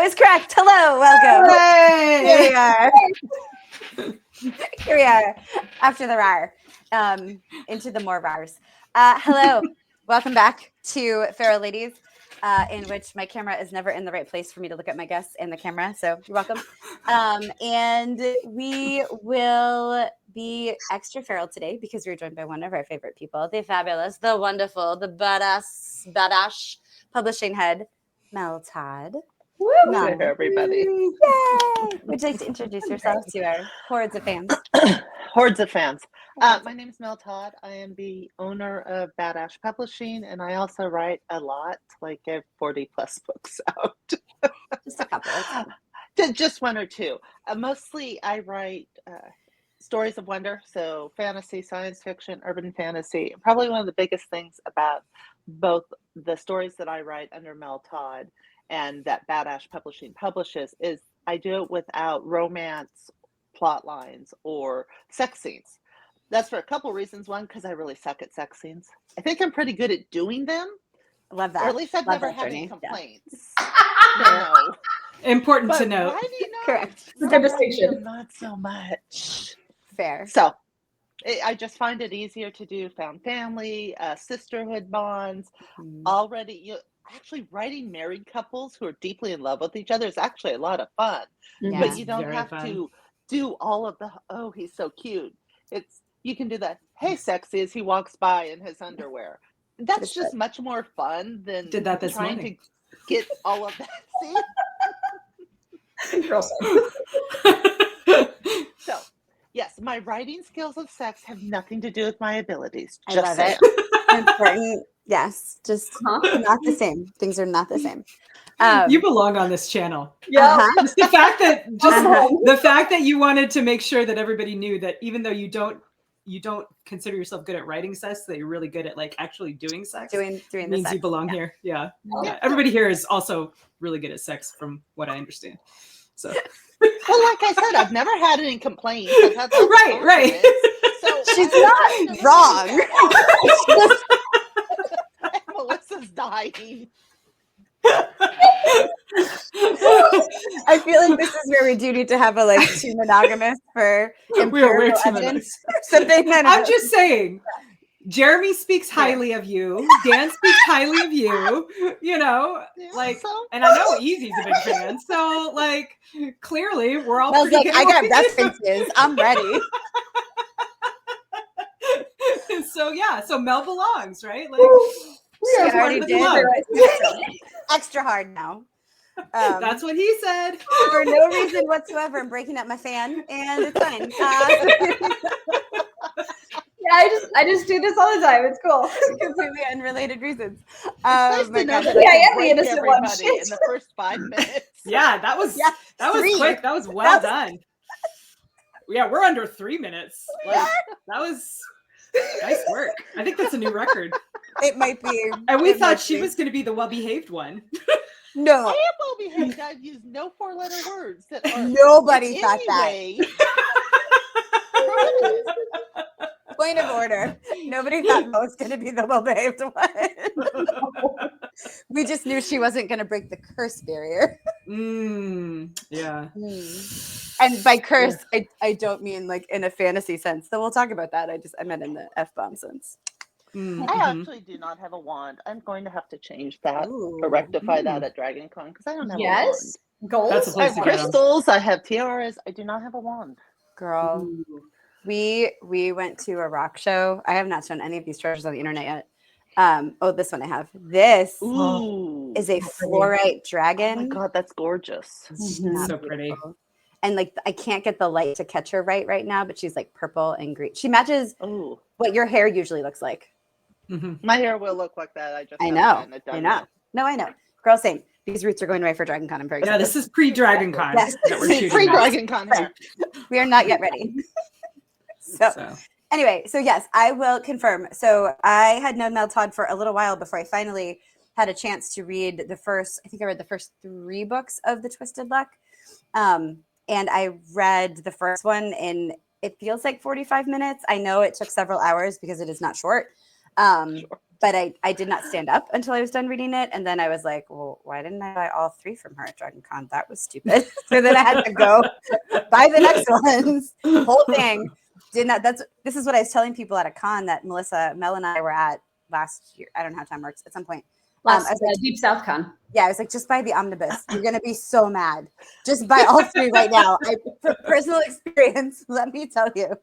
is correct. Hello, welcome. Here we are. Here we are after the rar, into the more rars. Hello, welcome back to Feral Ladies, in which my camera is never in the right place for me to look at my guests and the camera. So you're welcome. And we will be extra feral today because we're joined by one of our favorite people, the fabulous, the wonderful, the badass publishing head, Mel Todd. Woo! Hi, everybody. Yay! Would you like to introduce yourself to our hordes of fans? Hordes of fans. My name is Mel Todd. I am the owner of Badass Publishing, and I also write a lot, like I have 40 plus books out. Just a couple. Just one or two. Mostly I write stories of wonder, so fantasy, science fiction, urban fantasy. Probably one of the biggest things about both the stories that I write under Mel Todd and that Badass Publishing publishes is I do it without romance plot lines or sex scenes. That's for a couple reasons. One, because I really suck at sex scenes. I think I'm pretty good at doing them. Love that. Or at least I've Love never had journey. any complaints. Yeah. No. Important But to note. writing, Correct. Devastation. Not so much. Fair. So I just find it easier to do found family, sisterhood bonds. Actually writing married couples who are deeply in love with each other is actually a lot of fun. Yeah. But you don't Very have fun. to do all of the, oh, he's so cute. You can do that, hey, sexy, as he walks by in his underwear. That's just much more fun than Did that this trying morning. to get all of that. See? Girl So, yes, my writing skills of sex have nothing to do with my abilities. I Just love saying. it. Important. Yes, just not the same. Things are not the same. You belong on this channel. Yeah. Just the fact that you wanted to make sure that everybody knew that even though you don't consider yourself good at writing sex, that you're really good at like actually doing sex. Doing the means sex. you belong here. Yeah. Everybody here is also really good at sex, from what I understand. So. Well, like I said, I've never had any complaints. I've had Right. So she's not wrong. Melissa's dying. I feel like this is where we do need to have a too monogamous for We're too evidence. Something. I'm just saying. Jeremy speaks highly of you. Dan speaks highly of you. You know, and I know Easy's a big fan. So, clearly, we're all. I was like, I got references. I'm ready. So Mel belongs, right? She already did. Extra hard now. That's what he said. For no reason whatsoever. I'm breaking up my fan, and it's fine. I just do this all the time. It's cool. Completely unrelated reasons. Nice to know that I am the break innocent one. everybody in the first 5 minutes. Yeah, that was quick. That was well done. Yeah, we're under 3 minutes. That was nice work. I think that's a new record. It might be. And we thought she was going to be the well-behaved one. No. I am well-behaved. I've used no 4-letter words. That are Nobody thought that. Point of order. Nobody thought I was going to be the well-behaved one. We just knew she wasn't going to break the curse barrier. Yeah. And by curse, I don't mean in a fantasy sense. So we'll talk about that. I meant in the F-bomb sense. I actually do not have a wand. I'm going to have to change that or rectify that at Dragon Con because I don't have a wand. Gold. That's a I place have to get 'em. crystals. I have tiaras. I do not have a wand. Girl, we went to a rock show. I have not shown any of these treasures on the internet yet. This one I have. This is a fluorite dragon. Oh my god, that's gorgeous. So pretty. And I can't get the light to catch her right now, but she's purple and green. She matches what your hair usually looks like. My hair will look like that. I know. No, I know. Girl, same. These roots are going away for Dragon Con. I'm very excited. Yeah, this is pre-Dragon Con. Yes. That we're shooting pre-Dragon Con hair. We are not yet ready. Anyway, so yes, I will confirm. So I had known Mel Todd for a little while before I finally had a chance to read I read the first 3 books of the Twisted Luck. And I read the first one in, it feels like 45 minutes. I know it took several hours because it is not short. but I did not stand up until I was done reading it. And then I was like, well, why didn't I buy all 3 from her at Dragon Con? That was stupid. So then I had to go buy the next ones. Whole thing. This is what I was telling people at a con that Mel and I were at last year. I don't know how time works at some point. Last I was like, Deep South Con. yeah, I was like, just buy the omnibus. You're gonna be so mad. Just buy all 3 right now. From personal experience, let me tell you.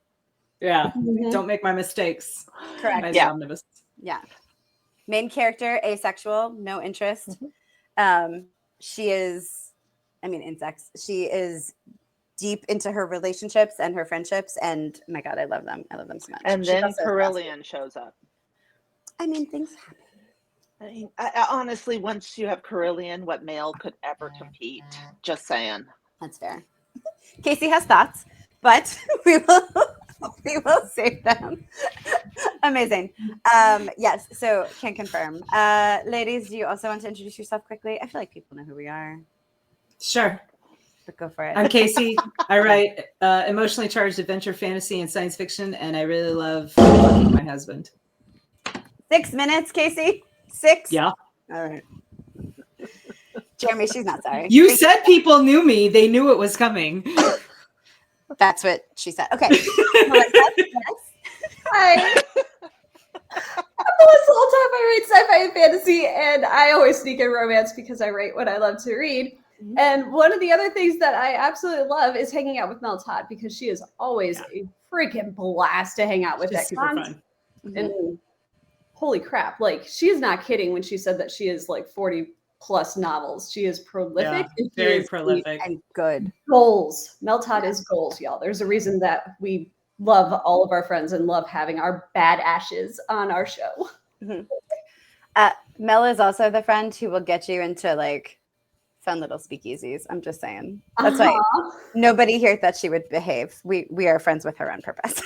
Yeah. Don't make my mistakes. Correct. Buy the omnibus. Yeah. Main character, asexual, no interest. She is, insects. She is deep into her relationships and her friendships, and oh my God, I love them. I love them so much. And then Carillion shows up. Things happen. I honestly, once you have Carillion, what male could ever compete? Just saying. That's fair. Kacey has thoughts, but we will save them. Amazing. Yes, so can confirm. Ladies, do you also want to introduce yourself quickly? I feel like people know who we are. Sure. But go for it. I'm Kacey. I write emotionally charged adventure, fantasy, and science fiction, and I really love fucking my husband. 6 minutes, Kacey? 6? Yeah. All right. Jeremy, she's not sorry. You said people knew me. They knew it was coming. That's what she said. Okay. Melissa, yes. Hi. I'm Melissa. Whole time I write sci-fi and fantasy, and I always sneak in romance because I write what I love to read. And one of the other things that I absolutely love is hanging out with Mel Todd because she is always a freaking blast to hang out with. She's super fun. And holy crap, like she's not kidding when she said that she is like 40 plus novels. She is prolific. Yeah, and very prolific. And good. Goals. Mel Todd is goals, y'all. There's a reason that we love all of our friends and love having our bad ashes on our show. Mel is also the friend who will get you into like fun little speakeasies. I'm just saying. That's why nobody here thought she would behave. We are friends with her on purpose.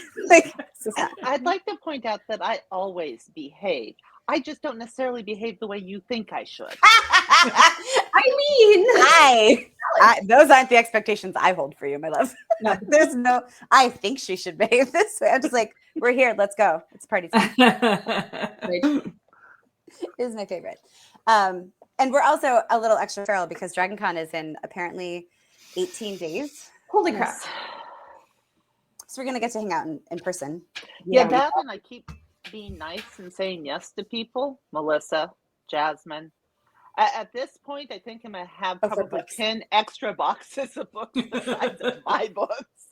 I'd like to point out that I always behave. I just don't necessarily behave the way you think I should. Those aren't the expectations I hold for you, my love. No, there's no, I think she should behave this way. I'm just like, we're here. Let's go. It's party time. It is my favorite. And we're also a little extra feral because Dragon Con is in apparently 18 days. Holy crap. So we're going to get to hang out in person. Yeah, that and I keep being nice and saying yes to people. Melissa, Jasmine. At this point, I think I'm going to have probably 10 extra boxes of books besides my books.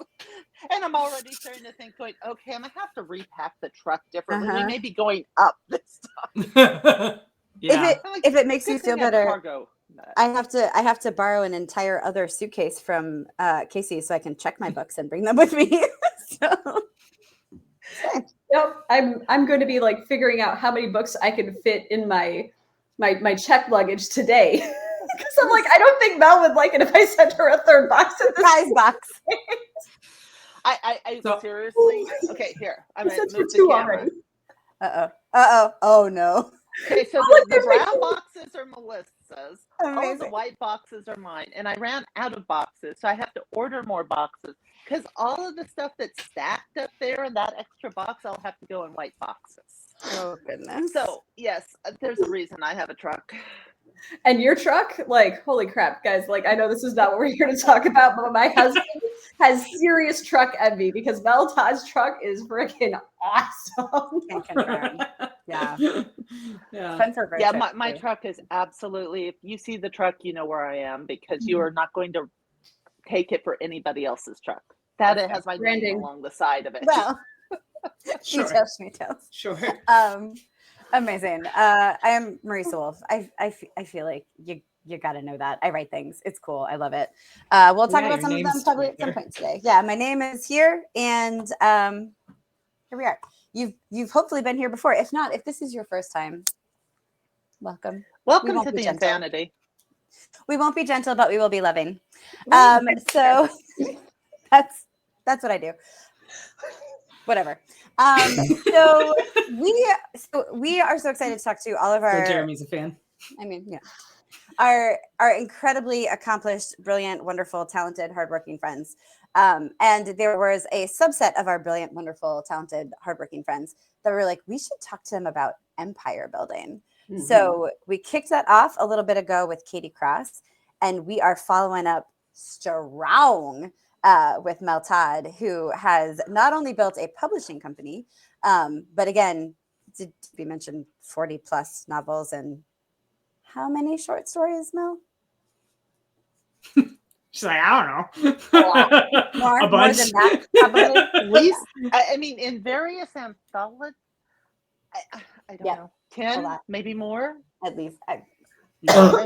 And I'm already starting to think, going, okay, I'm going to have to repack the truck differently. We may be going up this time. Yeah. If it makes you feel better, I have to borrow an entire other suitcase from Kacey so I can check my books and bring them with me. Yep, I'm going to be like figuring out how many books I can fit in my check luggage today. Because I'm like, I don't think Mel would like it if I sent her a third box in the size box. I seriously. Okay, here. I'm going to move the camera. Oh no. Okay, so the brown boxes are Melissa's. Amazing. All the white boxes are mine. And I ran out of boxes, so I have to order more boxes. Because all of the stuff that's stacked up there in that extra box, I'll have to go in white boxes. Oh, goodness. So, yes, there's a reason I have a truck. And your truck, like, holy crap, guys. Like, I know this is not what we're here to talk about, but my husband has serious truck envy because Mel Todd's truck is freaking awesome. Yeah. My truck is absolutely, if you see the truck, you know where I am because you are not going to take it for anybody else's truck. That it has my name along the side of it. Well, sure. She tells. Sure. Amazing. I am Marisa Wolf. I feel like you got to know that. I write things. It's cool. I love it. We'll talk about some of them probably at some point today. Yeah, my name is here, and here we are. You've hopefully been here before. If not, if this is your first time, welcome. Welcome to the insanity. We won't be gentle, but we will be loving. So that's what I do. Whatever. So we are so excited to talk to all of our. So Jeremy's a fan. I mean, yeah. Our incredibly accomplished, brilliant, wonderful, talented, hardworking friends. And there was a subset of our brilliant, wonderful, talented, hardworking friends that were like, we should talk to them about empire building. Mhm. So we kicked that off a little bit ago with Katie Cross, and we are following up strong with Mel Todd, who has not only built a publishing company, but again, did we mention 40 plus novels and how many short stories, Mel? She's like, I don't know. More A bunch. than that, probably. At least, I mean, in various anthologies, I don't know, 10, maybe more. At least. I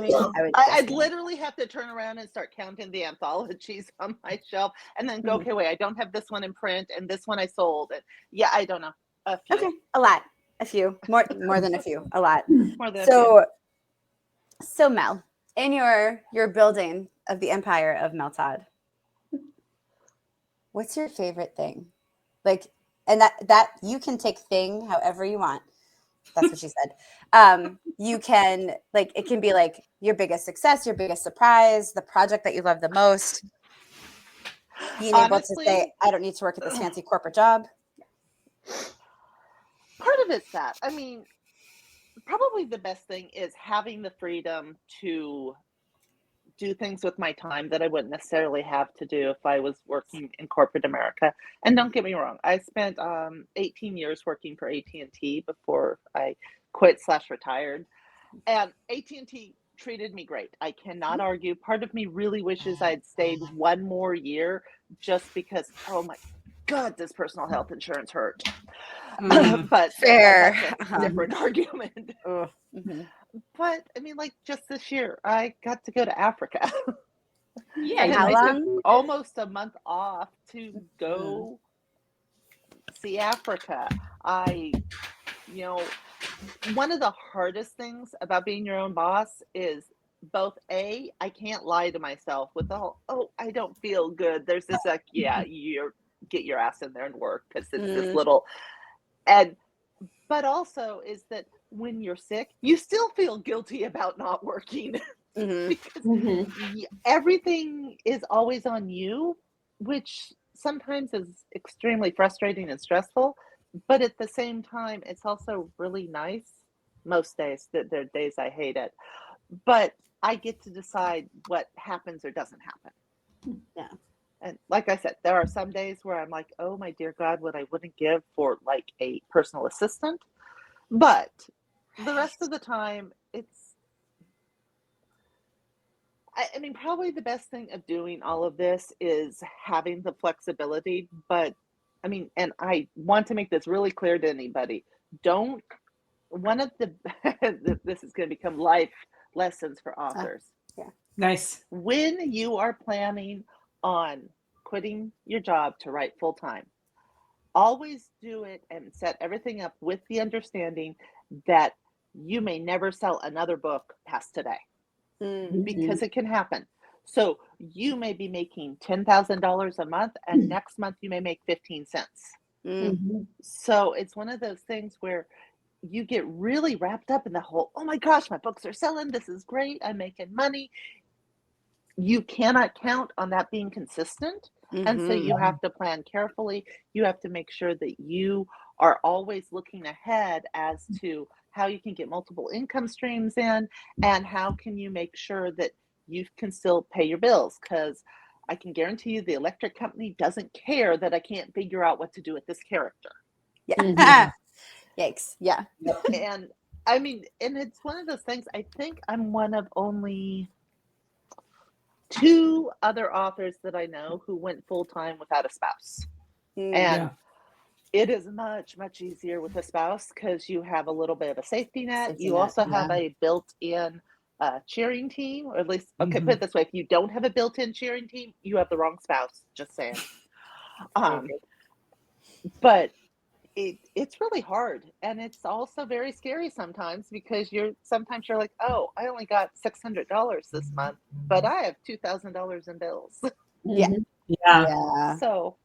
mean, would I'd literally have to turn around and start counting the anthologies on my shelf and then go, okay, wait, I don't have this one in print and this one I sold. And yeah, I don't know. A few. Okay, a lot. A few. More than a few. A lot. More than a few. So Mel, in your building of the empire of Mel Todd, what's your favorite thing? Like, and that you can take thing however you want. That's what she said. You can, like, it can be like your biggest success, your biggest surprise, the project that you love the most. Being Honestly, able to say, I don't need to work at this fancy corporate job. Part of it's that. I mean, probably the best thing is having the freedom to do things with my time that I wouldn't necessarily have to do if I was working in corporate America. And don't get me wrong, I spent 18 years working for AT&T before I quit/retired, and AT&T treated me great. I cannot argue. Part of me really wishes I'd stayed one more year just because, oh my God, does personal health insurance hurt? But fair. That's a different argument. Mm-hmm. But I mean, like just this year, I got to go to Africa. Yeah. And how long? Almost a month off to go see Africa. One of the hardest things about being your own boss is both I can't lie to myself with the whole, oh, I don't feel good. There's this like, yeah, you get your ass in there and work because it's this little, but also is that when you're sick, you still feel guilty about not working because everything is always on you, which sometimes is extremely frustrating and stressful. But at the same time, it's also really nice. Most days, there are days I hate it, but I get to decide what happens or doesn't happen. Yeah. And like I said, there are some days where I'm like, oh my dear God, what I wouldn't give for like a personal assistant. But the rest of the time, I mean, probably the best thing of doing all of this is having the flexibility. But I mean, and I want to make this really clear to anybody. One of the, this is going to become life lessons for authors. Nice. When you are planning on quitting your job to write full time, always do it and set everything up with the understanding that you may never sell another book past today because it can happen. So you may be making $10,000 a month and next month you may make 15 cents. So it's one of those things where you get really wrapped up in the whole, oh my gosh, my books are selling. This is great. I'm making money. You cannot count on that being consistent. And so you have to plan carefully. You have to make sure that you are always looking ahead as to how you can get multiple income streams in and how can you make sure that you can still pay your bills. Because I can guarantee you the electric company doesn't care that I can't figure out what to do with this character. Yeah. Yikes. Yeah. And I mean, and it's one of those things, I think I'm one of only 2 other authors that I know who went full time without a spouse. And it is much, much easier with a spouse because you have a little bit of a safety net. You also have a built-in cheering team, or at least, okay, put it this way, if you don't have a built-in cheering team, you have the wrong spouse, just saying. But it's really hard, and it's also very scary sometimes because sometimes you're like, oh, I only got $600 this month, but I have $2,000 in bills. So,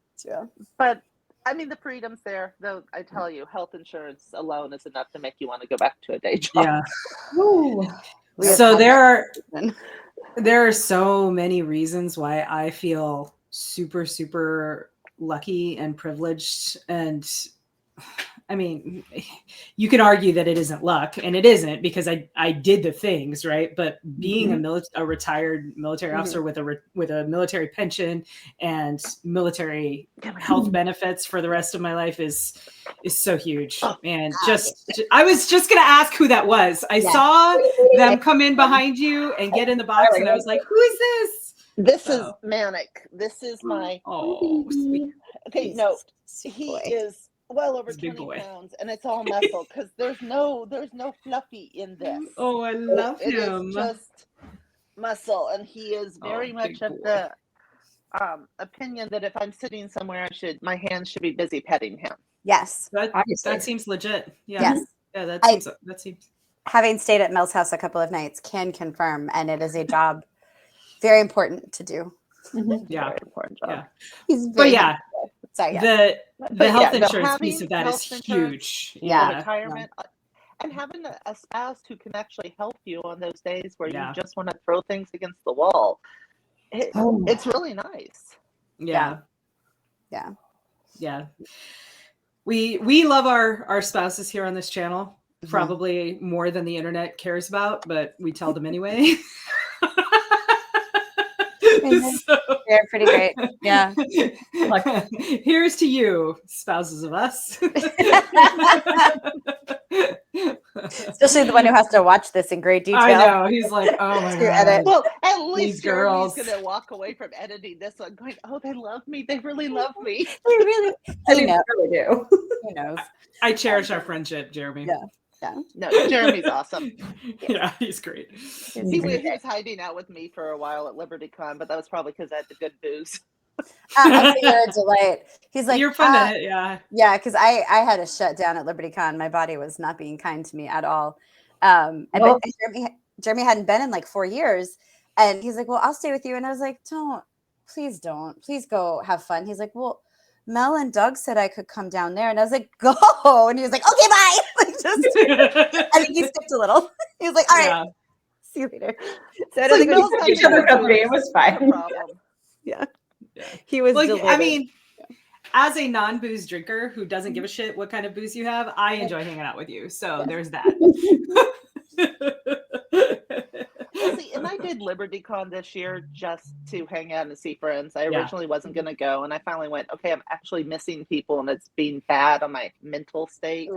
but I mean, the freedom's there, though. I tell you, health insurance alone is enough to make you want to go back to a day job. So there are so many reasons why I feel super, super lucky and privileged and I mean, you can argue that it isn't luck, and it isn't because I did the things, right? But being a retired military officer with a military pension and military health benefits for the rest of my life is so huge. And I was just gonna ask who that was. I saw them come in behind you and get in the box, and I was like, "Who is this?" This is Manic. This is my. Oh, sweet. Okay, no, he is well over 20 pounds, and it's all muscle because there's no fluffy in this. Oh, I love him. It is just muscle, and he is very much of the opinion that if I'm sitting somewhere, my hands should be busy petting him. Yes, that seems legit. Yeah. Yes, yeah, that seems. Having stayed at Mel's house a couple of nights, can confirm, and it is a job very important to do. Yeah, very important job. Yeah. He's very sorry. The health insurance piece of that is huge. Yeah, retirement. And having a spouse who can actually help you on those days where you just want to throw things against the wall, it's really nice. Yeah. We love our spouses here on this channel, probably more than the internet cares about, but we tell them anyway. So, they're pretty great. Yeah. Here's to you, spouses of us. Especially the one who has to watch this in great detail. I know. He's like, oh my God. Well, at least girls going to walk away from editing this one going, oh, they love me. They really love me. They really do. Who knows? I cherish our friendship, Jeremy. Yeah. No, Jeremy's awesome. Yeah, he's great. He was hiding out with me for a while at LibertyCon, but that was probably because I had the good booze. I think you're a delight. He's like, you're fun at it, yeah. Yeah, because I had to shut down at LibertyCon. My body was not being kind to me at all. But Jeremy hadn't been in like 4 years, and he's like, well, I'll stay with you. And I was like, please don't. Please go have fun. He's like, well, Mel and Doug said I could come down there. And I was like, go. And he was like, okay, bye. I think he skipped a little. He was like, all right, see you later. So I don't think each other company. It was fine. Yeah. He was delighted. I mean, as a non-booze drinker who doesn't give a shit what kind of booze you have, I enjoy hanging out with you. So there's that. See, and I did LibertyCon this year just to hang out and see friends. I originally wasn't going to go, and I finally went, okay, I'm actually missing people, and it's being bad on my mental state.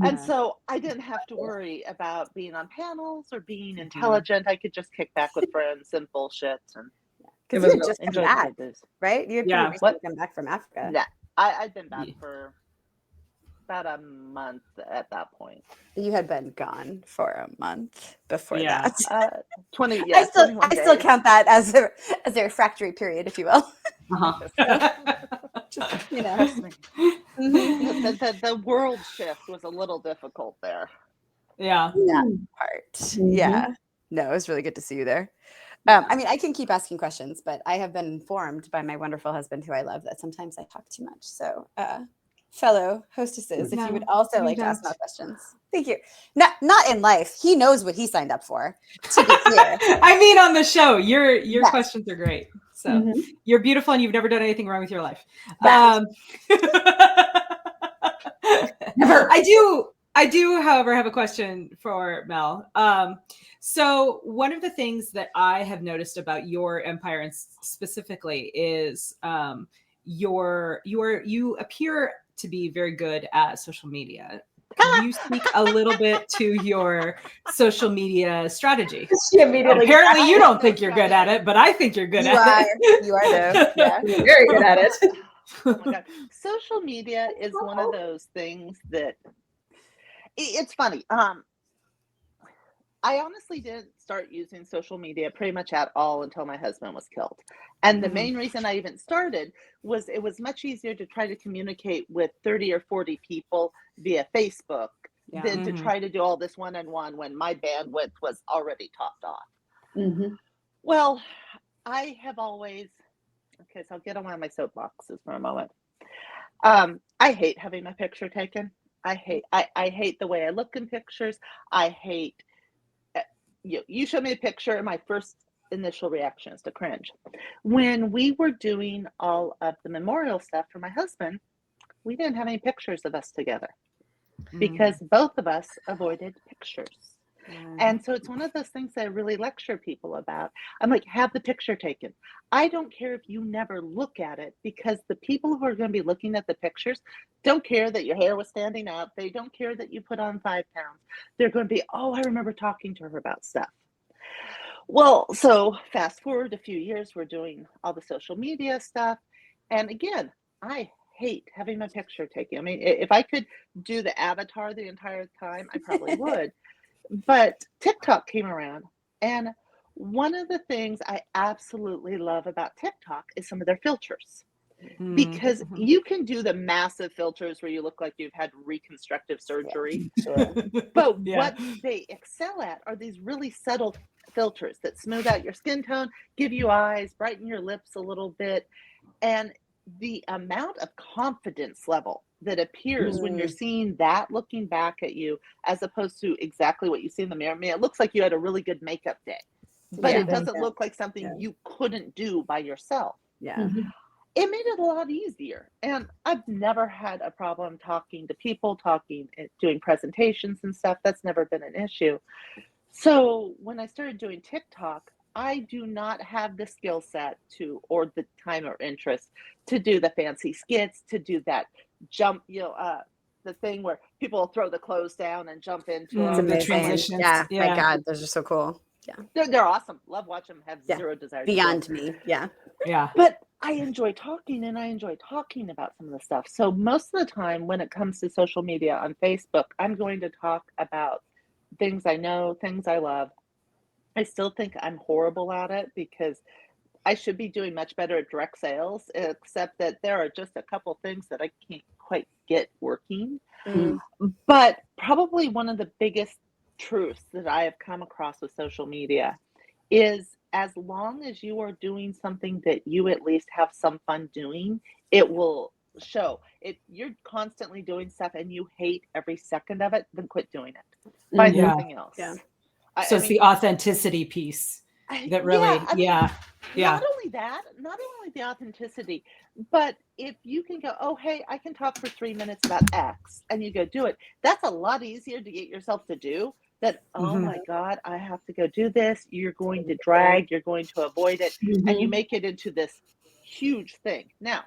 And so I didn't have to worry about being on panels or being intelligent. I could just kick back with friends and bullshit. And because you had just come back, right? You had recently come back from Africa. Yeah, I'd been back for about a month at that point. You had been gone for a month before that. 20. Yeah, I still count that as a refractory period, if you will. Just, the world shift was a little difficult there. Yeah. That part. Yeah. No, it was really good to see you there. I mean, I can keep asking questions, but I have been informed by my wonderful husband, who I love, that sometimes I talk too much. So, fellow hostesses, if you would also like to ask more questions. Thank you. Not in life. He knows what he signed up for, to be clear. I mean, on the show, your questions are great. So you're beautiful and you've never done anything wrong with your life. Never. I do, however, have a question for Mel. So one of the things that I have noticed about your empire, and specifically, is you appear to be very good at social media. Can you speak a little bit to your social media strategy? Apparently, you don't think you're good at it, but I think you're good at it. You are, though. Yeah, you're very good at it. Oh my God. Social media is one of those things that it's funny. I honestly didn't start using social media pretty much at all until my husband was killed. And the main reason I even started was it was much easier to try to communicate with 30 or 40 people via Facebook than to try to do all this one-on-one when my bandwidth was already topped off. Well, I have always, so I'll get on one of my soapboxes for a moment. I hate having my picture taken. I hate the way I look in pictures. I hate, you show me a picture and my first initial reaction is to cringe. When we were doing all of the memorial stuff for my husband, we didn't have any pictures of us together because both of us avoided pictures. And so it's one of those things that I really lecture people about. I'm like, have the picture taken. I don't care if you never look at it, because the people who are going to be looking at the pictures don't care that your hair was standing up. They don't care that you put on 5 pounds. They're going to be, oh, I remember talking to her about stuff. Well, so fast forward a few years, we're doing all the social media stuff. And again, I hate having my picture taken. I mean, if I could do the avatar the entire time, I probably would. But TikTok came around, and one of the things I absolutely love about TikTok is some of their filters, because you can do the massive filters where you look like you've had reconstructive surgery. But what they excel at are these really subtle filters that smooth out your skin tone, give you eyes, brighten your lips a little bit. And the amount of confidence level that appears when you're seeing that looking back at you, as opposed to exactly what you see in the mirror. I mean, it looks like you had a really good makeup day, but it doesn't look like something you couldn't do by yourself. It made it a lot easier. And I've never had a problem talking to people, doing presentations and stuff. That's never been an issue. So when I started doing TikTok, I do not have the skill set or the time or interest to do the fancy skits, to do that jump, the thing where people will throw the clothes down and jump into the transitions. Yeah, my God, those are so cool. Yeah, they're awesome. Love watching them. Have zero desire. Beyond me. Yeah. But I enjoy talking, and I enjoy talking about some of the stuff. So most of the time when it comes to social media on Facebook, I'm going to talk about things I know, things I love. I still think I'm horrible at it, because I should be doing much better at direct sales, except that there are just a couple things that I can't quite get working. But probably one of the biggest truths that I have come across with social media is, as long as you are doing something that you at least have some fun doing, it will show. If you're constantly doing stuff and you hate every second of it, then quit doing it. Find something else. So it's the authenticity piece that really, Not only the authenticity, but if you can go, oh, hey, I can talk for 3 minutes about X, and you go do it. That's a lot easier to get yourself to do than, oh my God, I have to go do this. You're going to drag, you're going to avoid it, and you make it into this huge thing. Now,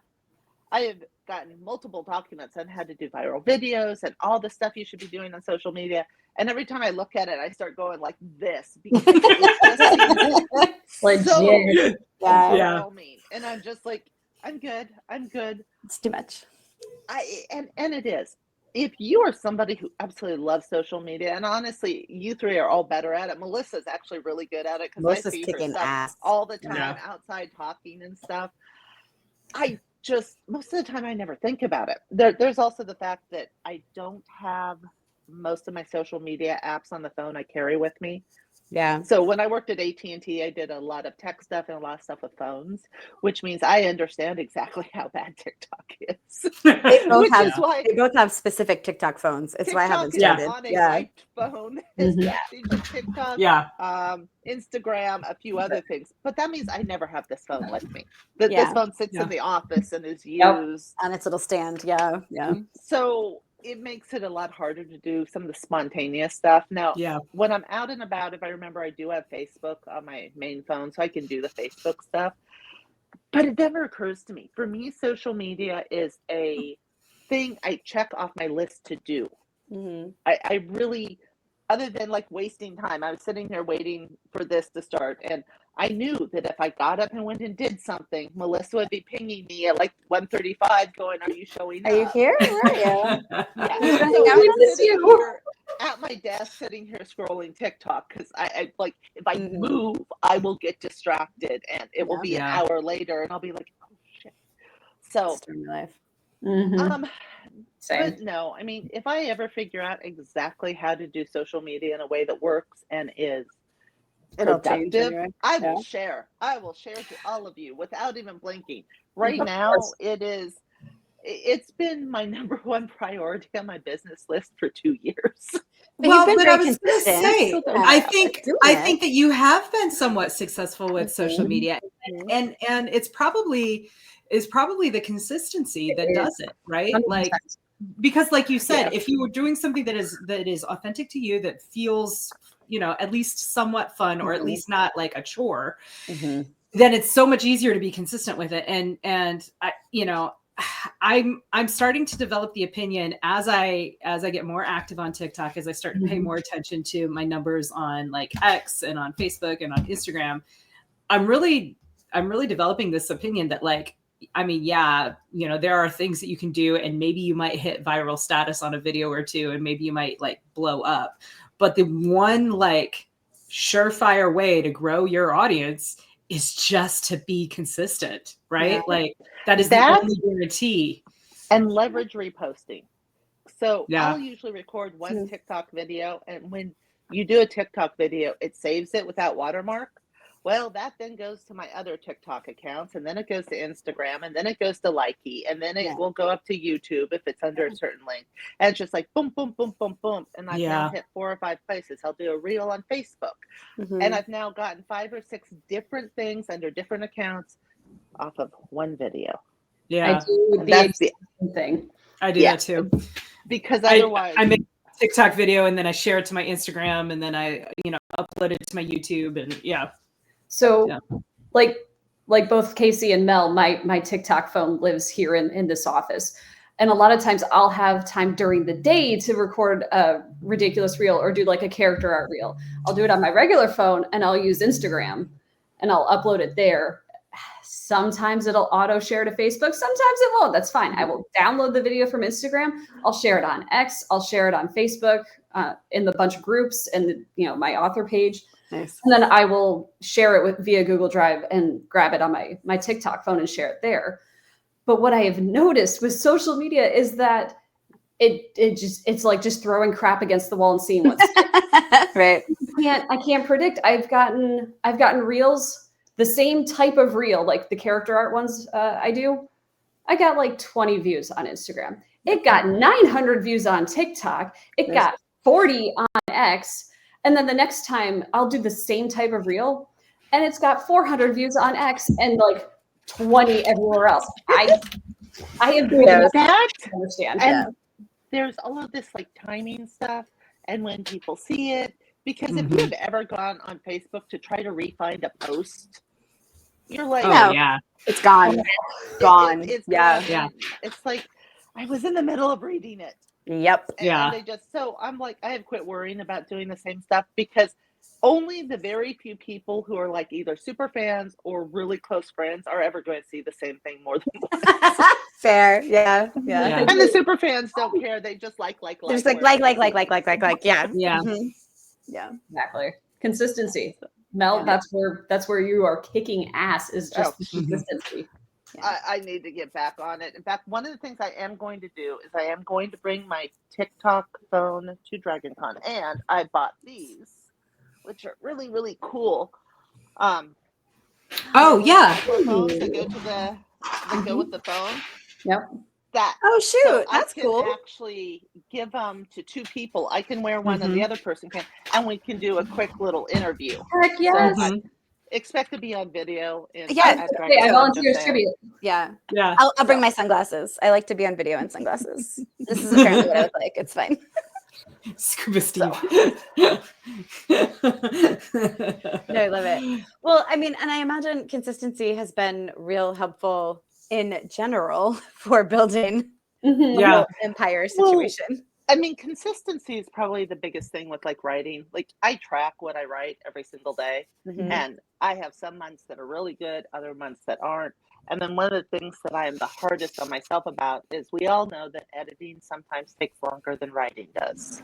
I have gotten multiple documents on how to do viral videos and all the stuff you should be doing on social media. And every time I look at it, I start going like this, because it just seems so overwhelming. And I'm just like, I'm good. It's too much. And it is. If you are somebody who absolutely loves social media, and honestly, you three are all better at it. Melissa's actually really good at it, because I see her stuff all the time outside talking and stuff. Most of the time I never think about it. There's also the fact that I don't have most of my social media apps on the phone I carry with me. Yeah. So when I worked at AT&T, I did a lot of tech stuff and a lot of stuff with phones, which means I understand exactly how bad TikTok is. They both have specific TikTok phones. It's why I haven't started. On a white phone, TikTok, Instagram, a few other things. But that means I never have this phone with me. This phone sits in the office and is used on its little stand. So it makes it a lot harder to do some of the spontaneous stuff. Now, when I'm out and about, if I remember, I do have Facebook on my main phone, so I can do the Facebook stuff. But it never occurs to me. For me, social media is a thing I check off my list to do. I really, other than like wasting time, I was sitting here waiting for this to start, and I knew that if I got up and went and did something, Melissa would be pinging me at like 1:35 going, are you showing up? Are you here? Where are you? So I'm sitting here at my desk, sitting here scrolling TikTok, because I like, if I move, I will get distracted, and it will be an hour later, and I'll be like, oh shit. So life. But no, I mean, if I ever figure out exactly how to do social media in a way that works and is productive, I will share. I will share to all of you without even blinking. Right now, it's been my number one priority on my business list for 2 years. But I was going to say, I think that you have been somewhat successful with social media, and it's probably is probably the consistency that does it, right? 100%. Like, because like you said, if you were doing something that is authentic to you, that feels, at least somewhat fun, or at least not like a chore, then it's so much easier to be consistent with it. And I'm starting to develop the opinion as I get more active on TikTok, as I start to pay more attention to my numbers on like X and on Facebook and on Instagram. I'm really developing this opinion that like, I mean, there are things that you can do, and maybe you might hit viral status on a video or two, and maybe you might like blow up. But the one like surefire way to grow your audience is just to be consistent, right? Yeah. Like that is the only guarantee. And leverage reposting. So I'll usually record one TikTok video, and when you do a TikTok video, it saves it without watermark. Well, that then goes to my other TikTok accounts, and then it goes to Instagram, and then it goes to Likey, and then it will go up to YouTube if it's under a certain link. And it's just like boom, boom, boom, boom, boom. And I've now hit 4 or 5 places. I'll do a reel on Facebook. And I've now gotten 5 or 6 different things under different accounts off of one video. Yeah. I do the same thing. I do that too. Because otherwise I make a TikTok video, and then I share it to my Instagram, and then I, upload it to my YouTube, and So like both Kacey and Mel, my TikTok phone lives here in this office. And a lot of times I'll have time during the day to record a ridiculous reel or do like a character art reel. I'll do it on my regular phone, and I'll use Instagram, and I'll upload it there. Sometimes it'll auto share to Facebook. Sometimes it won't. That's fine. I will download the video from Instagram. I'll share it on X. I'll share it on Facebook in the bunch of groups and my author page. Nice. And then I will share it via Google Drive and grab it on my TikTok phone and share it there. But what I have noticed with social media is that it's like just throwing crap against the wall and seeing what's right. I can't predict. I've gotten reels, the same type of reel, like the character art ones I do. I got like 20 views on Instagram. It got 900 views on TikTok. It got 40 on X. And then the next time I'll do the same type of reel, and it's got 400 views on X and like 20 everywhere else. I have been that to understand. And there's all of this like timing stuff, and when people see it, because if you've ever gone on Facebook to try to re-find a post, you're like, it's gone. Gone. It's gone. Yeah. It's like I was in the middle of reading it. Yep. And I'm like, I have quit worrying about doing the same stuff, because only the very few people who are like either super fans or really close friends are ever going to see the same thing more than once. Fair. Yeah. And the super fans don't care. They just like. Just like. Yeah. Yeah. Yeah. Exactly. Consistency. Mel, that's where you are kicking ass, is just the consistency. I need to get back on it. In fact, one of the things I am going to do is I am going to bring my TikTok phone to DragonCon, and I bought these, which are really, really cool. Phones that go with the phone. Yep. That's cool. Actually give them to 2 people. I can wear one and the other person can, and we can do a quick little interview. Heck yes. So expect to be on video. I volunteer tribute. Yeah. I'll bring my sunglasses. I like to be on video in sunglasses. This is apparently what I look like. It's fine. Scuba Steve. No, I love it. Well, I mean, and I imagine consistency has been real helpful in general for building a empire situation. Well, I mean, consistency is probably the biggest thing with like writing. Like I track what I write every single day, and I have some months that are really good, other months that aren't. And then one of the things that I am the hardest on myself about is we all know that editing sometimes takes longer than writing does.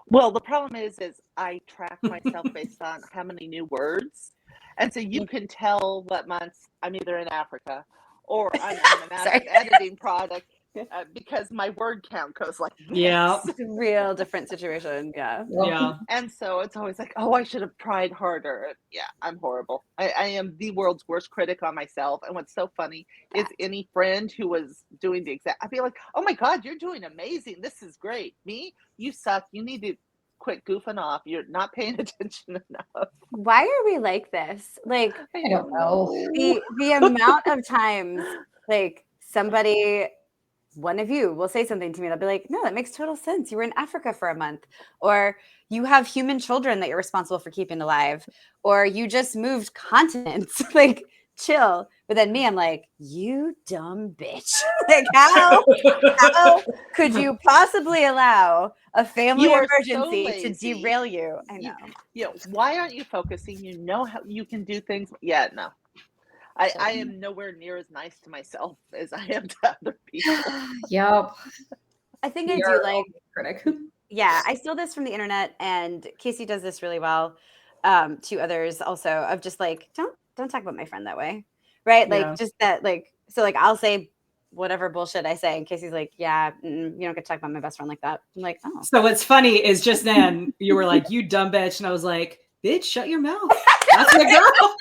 Well, the problem is I track myself based on how many new words. And so you can tell what months I'm either in Africa or I'm in an active editing product because my word count goes like this. Yeah. It's a real different situation. Yeah. And so it's always like, oh, I should have tried harder. Yeah, I'm horrible. I am the world's worst critic on myself. And what's so funny is any friend who was doing the exact, I feel like, oh my God, you're doing amazing. This is great. Me, you suck. You need to quit goofing off. You're not paying attention enough. Why are we like this? Like, I don't know. the amount of times, like, somebody, one of you will say something to me, they'll be like, no, that makes total sense. You were in Africa for a month, or you have human children that you're responsible for keeping alive, or you just moved continents. Like, chill. But then me, I'm like, you dumb bitch. Like, how could you possibly allow a family You are emergency so to lazy. derail you? I know. Why aren't you focusing? You know how you can do things. Yeah, no. I am nowhere near as nice to myself as I am to other people. Yep. I think I You're do like critic. yeah, I steal this from the internet, and Kacey does this really well. To others also, of just like, don't talk about my friend that way, right? Like, Yeah. just that, like, so like I'll say whatever bullshit I say, and Casey's like, yeah, you don't get to talk about my best friend like that. I'm like, oh. So what's funny is just then you were like, you dumb bitch, and I was like, bitch, shut your mouth. That's my girl.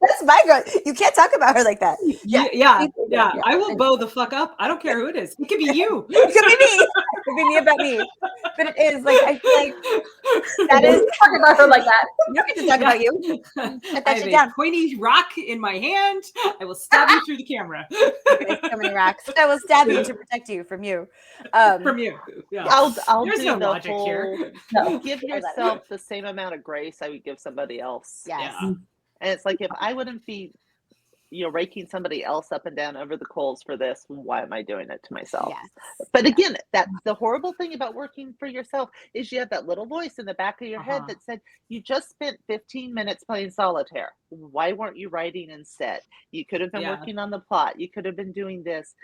That's my girl. You can't talk about her like that. Yeah. I will bow the fuck up. I don't care who it is. It could be you. It could be me. It could be me about me. But it is like, I feel like that is talk about her like that. You don't get to talk about you. I have a pointy rock in my hand. I will stab you through the camera. So many rocks. I will stab you to protect you from you. From you. Yeah. I'll There's do no the logic whole, here. No. Give yourself the same amount of grace I would give somebody else. Yes. Yeah. And it's like, if I wouldn't be, raking somebody else up and down over the coals for this, why am I doing it to myself? Yes. But again, that's the horrible thing about working for yourself, is you have that little voice in the back of your head that said, you just spent 15 minutes playing solitaire. Why weren't you writing instead? You could have been working on the plot. You could have been doing this.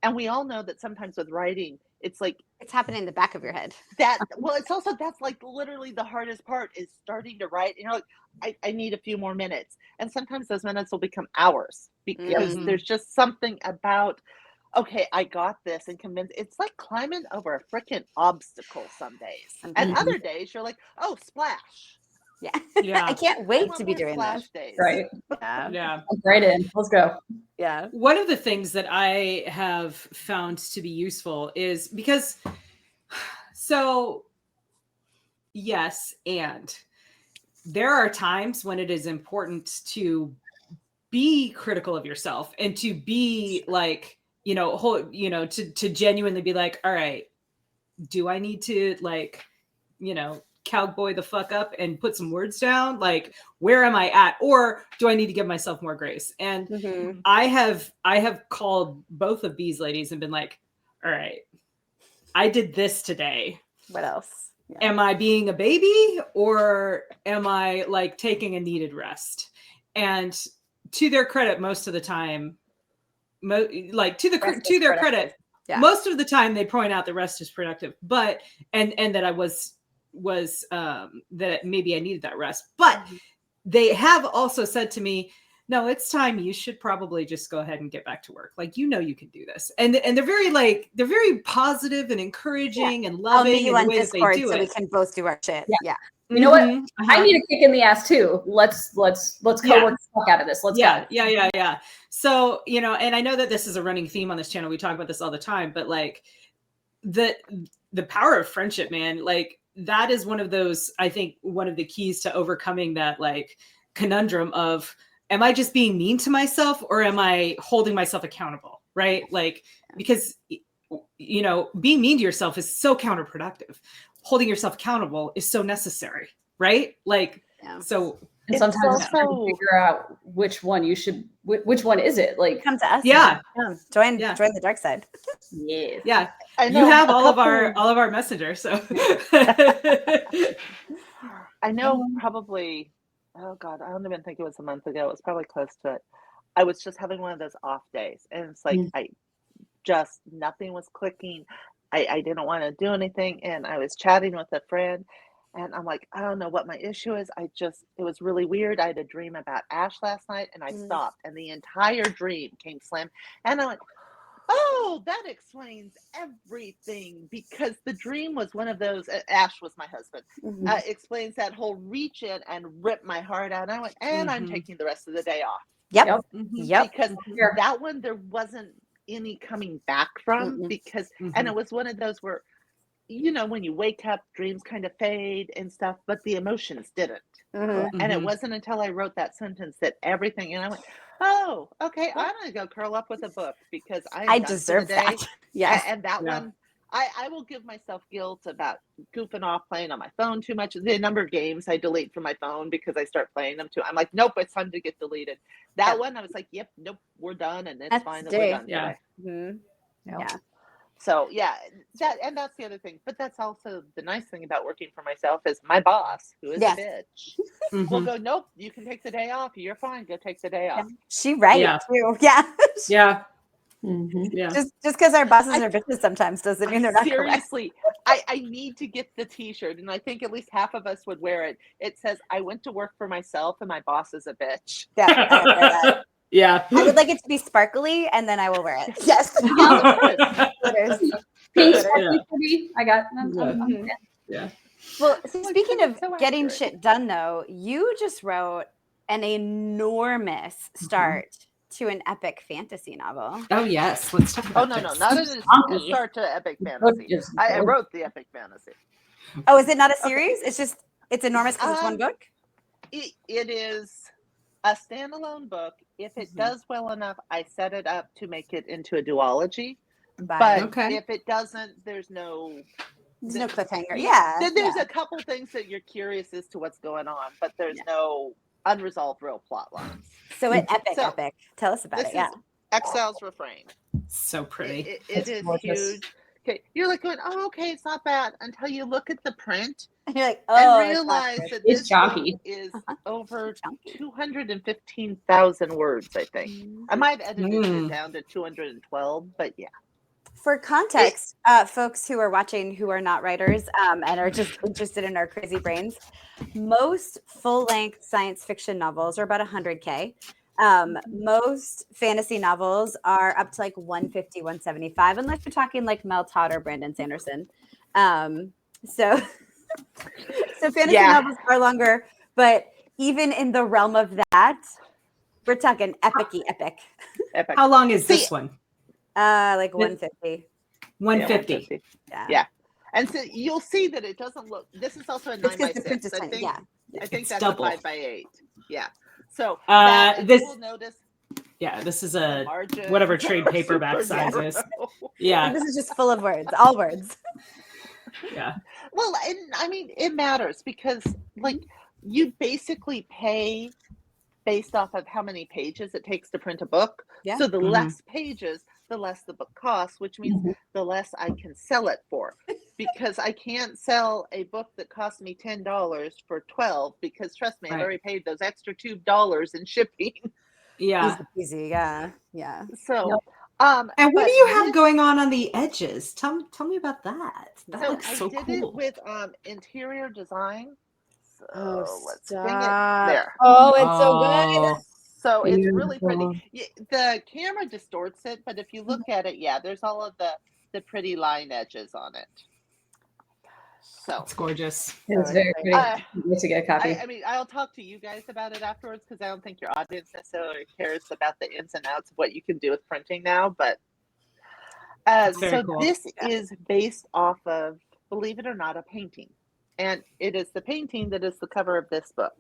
And we all know that sometimes with writing, it's like, it's happening in the back of your head. It's also, that's like literally the hardest part, is starting to write. And you're like, I need a few more minutes. And sometimes those minutes will become hours, because there's just something about, okay, I got this, and convince. It's like climbing over a freaking obstacle some days. And other days you're like, oh, splash. Yeah. I can't wait to be doing this. Days. Right. Yeah. Right in. Let's go. Yeah. One of the things that I have found to be useful is because, so yes, and there are times when it is important to be critical of yourself, and to be like, to genuinely be like, all right, do I need to, like, cowboy the fuck up and put some words down? Like, where am I at? Or do I need to give myself more grace? And I have called both of these ladies and been like, all right, I did this today. What else? Yeah. Am I being a baby, or am I like taking a needed rest? And to their credit, most of the time, to their credit, most of the time they point out the rest is productive, but and that I was that maybe I needed that rest. But they have also said to me, no, it's time. You should probably just go ahead and get back to work. Like, you can do this. And they're very positive and encouraging and loving in the way that they do so it. we can both do our shit. Yeah. You know what? I need a kick in the ass too. Let's co-work the fuck out of this. Let's go. Yeah. So, and I know that this is a running theme on this channel. We talk about this all the time, but like the power of friendship, man, like that is one of those, I think, one of the keys to overcoming that like conundrum of, am I just being mean to myself, or am I holding myself accountable? Right? Like, because, being mean to yourself is so counterproductive. Holding yourself accountable is so necessary, right? Like, so. And sometimes it's hard to figure out which one which one is it? Like, come to us. Yeah. Join the dark side. Yeah. You have all of our messengers. So I know probably, oh God, I don't even think it was a month ago. It was probably close to it. I was just having one of those off days, and it's like, nothing was clicking. I didn't want to do anything. And I was chatting with a friend, and I'm like, I don't know what my issue is. It was really weird. I had a dream about Ash last night, and I stopped, and the entire dream came slam. And I went, oh, that explains everything, because the dream was one of those, Ash was my husband, explains that whole reach in and rip my heart out. And I went, and I'm taking the rest of the day off. Yep. Because that one, there wasn't any coming back from, because, and it was one of those where you know, when you wake up, dreams kind of fade and stuff, but the emotions didn't. Mm-hmm. And it wasn't until I wrote that sentence that everything, and I went, oh, okay, I'm going to go curl up with a book because I'm I done deserve for the day. that. Yes. And that one, I will give myself guilt about goofing off playing on my phone too much. The number of games I delete from my phone because I start playing them too. I'm like, nope, it's time to get deleted. That one, I was like, yep, nope, we're done. And it's That's fine that day. we're done today. Mm-hmm. Yeah. So yeah, that's the other thing. But that's also the nice thing about working for myself is my boss, who is a bitch, will go, nope, you can take the day off. You're fine. Go take the day off. She right too. Yeah. Yeah. Yeah. Just because our bosses are bitches sometimes doesn't mean they're not seriously. I need to get the T-shirt, and I think at least half of us would wear it. It says, "I went to work for myself, and my boss is a bitch." Yeah. I wear that. Yeah. I would like it to be sparkly, and then I will wear it. Yes. Glitters. Pink sparkly for me. I got. Yeah. Well, speaking of getting shit done, though, you just wrote an enormous start to an epic fantasy novel. Oh yes, let's talk about no, this. not a start to epic fantasy. I wrote the epic fantasy. Oh, is it not a series? It's enormous because it's one book? It is a standalone book. If it does well enough, I set it up to make it into a duology. But if it doesn't, there's no cliffhanger. There's a couple things that you're curious as to what's going on, but there's no unresolved real plot lines. So epic. Tell us about it. Yeah. Exile's Refrain. So pretty. It is huge. Okay, you're like going, oh, okay, it's not bad until you look at the print and you're like, oh, and realize that this book is over 215,000 words. I think I might have edited it down to 212, but yeah. For context, folks who are watching who are not writers and are just interested in our crazy brains, most full-length science fiction novels are about 100K. Most fantasy novels are up to like 150, 175, unless you're talking like Mel Todd or Brandon Sanderson. So fantasy novels are longer, but even in the realm of that, we're talking epic. How long is this one? Like 150. 150. Yeah. And so you'll see that it doesn't look. This is also a 9x6. I think that's double. A 5x8. Yeah. So this will notice. Yeah, this is a whatever trade paperback size is. Yeah. This is just full of words, all words. Yeah. Well, and I mean, it matters because like you basically pay based off of how many pages it takes to print a book. Yeah. So the less pages, the less the book costs, which means the less I can sell it for. Because I can't sell a book that cost me $10 for $12 because trust me, I've already paid those extra $2 in shipping. Yeah. Easy. Yeah. So and what do you have going on the edges? Tell me about that. That looks so cool. I did it with interior design. So let's bring it there. Oh, it's so good. So it's really pretty. The camera distorts it, but if you look at it, there's all of the pretty line edges on it. So it's gorgeous. It's very pretty. Need to get a copy. I mean, I'll talk to you guys about it afterwards because I don't think your audience necessarily cares about the ins and outs of what you can do with printing now. But so cool. This is based off of, believe it or not, a painting. And it is the painting that is the cover of this book.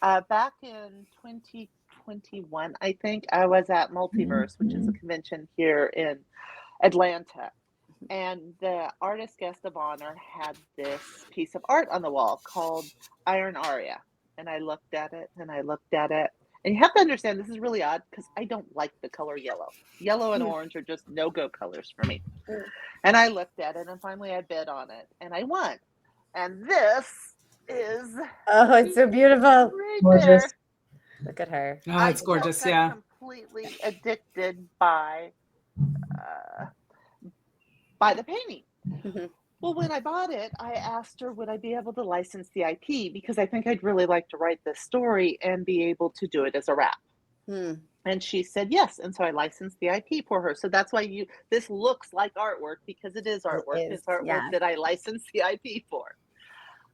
Back in 2021, I think, I was at Multiverse, which is a convention here in Atlanta. And the artist guest of honor had this piece of art on the wall called Iron Aria. And I looked at it and I looked at it. And you have to understand, this is really odd because I don't like the color yellow. Yellow and orange are just no-go colors for me. And I looked at it and finally I bid on it and I won. And this is... Oh, it's so beautiful. Right gorgeous. there. Look at her. Oh, it's gorgeous, yeah. Completely addicted by the painting. Well, when I bought it, I asked her, would I be able to license the IP? Because I think I'd really like to write this story and be able to do it as a wrap. And she said yes. And so I licensed the IP for her. So that's why this looks like artwork because it is artwork. It's artwork that I licensed the IP for.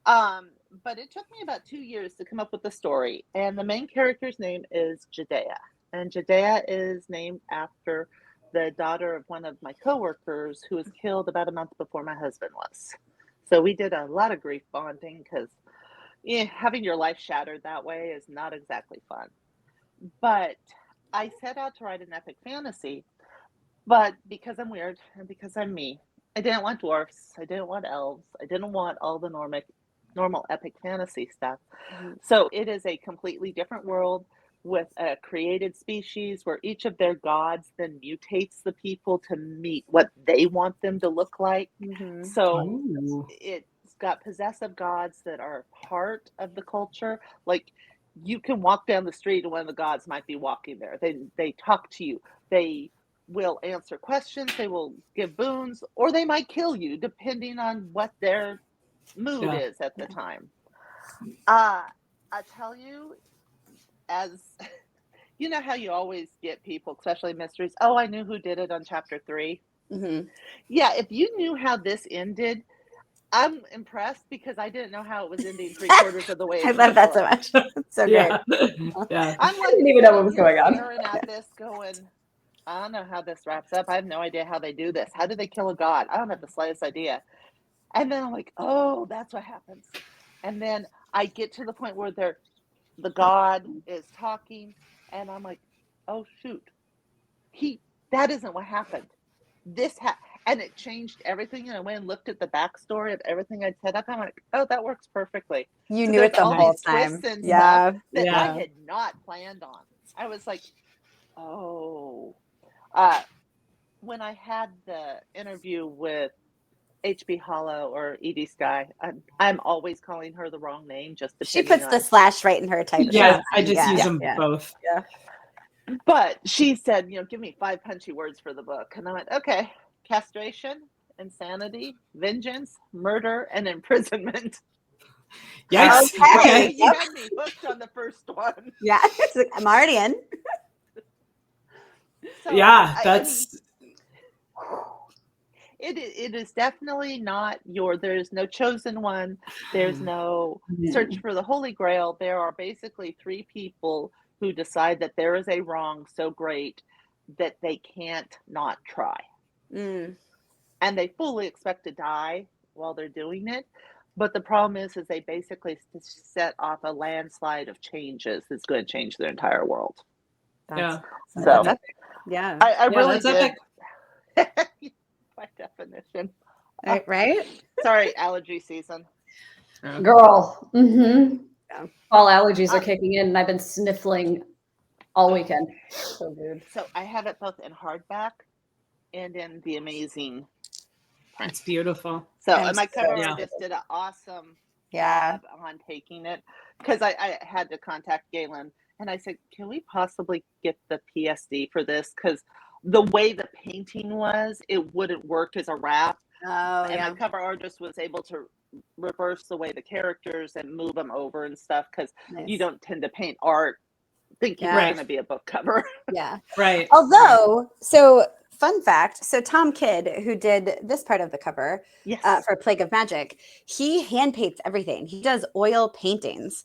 But it took me about 2 years to come up with the story. And the main character's name is Judea. And Judea is named after the daughter of one of my coworkers who was killed about a month before my husband was. So we did a lot of grief bonding because having your life shattered that way is not exactly fun. But I set out to write an epic fantasy, but because I'm weird and because I'm me, I didn't want dwarfs, I didn't want elves, I didn't want all the normal epic fantasy stuff. So it is a completely different world with a created species where each of their gods then mutates the people to meet what they want them to look like. So it's got possessive gods that are part of the culture. Like you can walk down the street and one of the gods might be walking there. They talk to you. They will answer questions. They will give boons, or they might kill you depending on what their mood is at the time. I tell you, as you know how you always get people, especially mysteries, oh, I knew who did it on chapter 3. Yeah, if you knew how this ended, I'm impressed because I didn't know how it was ending 3/4 of the way. I love that so much. It's so great. Yeah. I'm like, I didn't even know what was going on. Staring at this going, I don't know how this wraps up. I have no idea how they do this. How do they kill a god? I don't have the slightest idea. And then I'm like, oh, that's what happens. And then I get to the point where the god is talking, and I'm like, oh shoot, that isn't what happened. And it changed everything. And I went and looked at the backstory of everything I'd set up. I'm like, oh, that works perfply. You knew it the whole time. Yeah, that I had not planned on. I was like, oh. When I had the interview with HB Hollow or Edie Sky, I'm always calling her the wrong name. Just she puts the slash right in her title. Yeah, I just use them both. Yeah. But she said, give me 5 punchy words for the book. And I went, okay, castration, insanity, vengeance, murder, and imprisonment. Yes. Okay. You had me hooked on the first one. Yeah, I'm already in. So, that's... It is definitely not there's no chosen one. There's no search for the Holy Grail. There are basically 3 people who decide that there is a wrong so great that they can't not try. And they fully expect to die while they're doing it. But the problem is they basically set off a landslide of changes that's going to change their entire world. That's epic. Yeah. I really did. Epic. By definition. Right? Sorry, allergy season. Girl. All allergies are kicking in, and I've been sniffling all weekend. So good. So I have it both in hardback and in the amazing print. It's beautiful. So my cover artist did an awesome job on taking it, because I had to contact Galen and I said, can we possibly get the PSD for this? Because the way the painting was, it wouldn't work as a wrap. And my cover artist was able to reverse the way the characters and move them over and stuff, because you don't tend to paint art thinking it's going to be a book cover. Right. Although, so fun fact, so Tom Kidd, who did this part of the cover for Plague of Magic, he hand paints everything. He does oil paintings.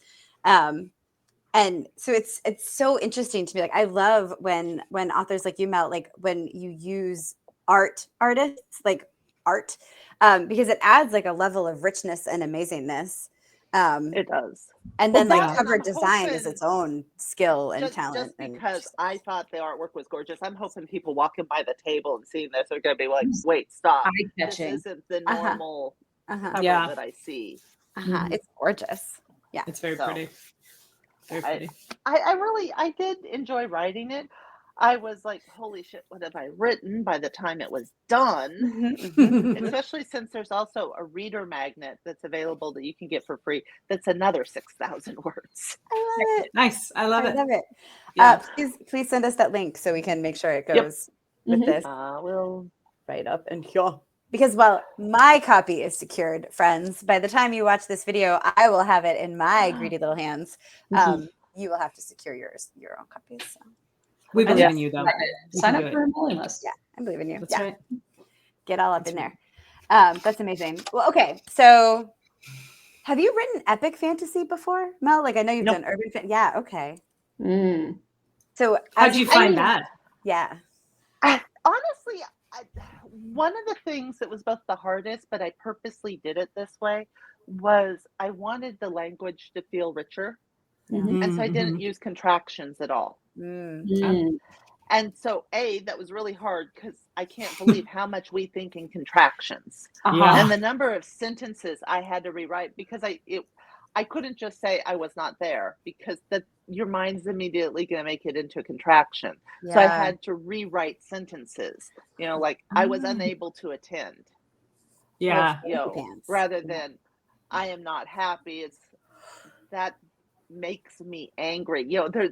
And so it's so interesting to me. Like, I love when authors like you, Mel, like when you use artists, like art, because it adds like a level of richness and amazingness. It does. And then cover design is its own skill and talent. Just because I thought the artwork was gorgeous, I'm hoping people walking by the table and seeing this are going to be like, wait, stop. This isn't the normal cover that I see. It's gorgeous. Yeah. It's very pretty. I did enjoy writing it. I was like, holy shit, what have I written by the time it was done? Especially since there's also a reader magnet that's available that you can get for free. That's another 6,000 words. I love it. Nice. I love it. Yeah. Please send us that link so we can make sure it goes with this. We'll write up and because while my copy is secured, friends, by the time you watch this video, I will have it in my greedy little hands. You will have to secure your own copies. So. We believe in you, though. Sign up for a mailing list. Yeah, I believe in you. That's right. Get all up in there. That's amazing. Well, okay. So have you written epic fantasy before, Mel? Like, I know you've done urban fantasy. Yeah, okay. So how'd you find that? Yeah. honestly, one of the things that was both the hardest, but I purposely did it this way, was I wanted the language to feel richer. Mhm. And so I didn't use contractions at all. And so, that was really hard because I can't believe how much we think in contractions. And the number of sentences I had to rewrite because I couldn't just say I was not there because your mind's immediately going to make it into a contraction. Yeah. So I had to rewrite sentences, like I was unable to attend. Yeah. Rather than I am not happy. It's that makes me angry.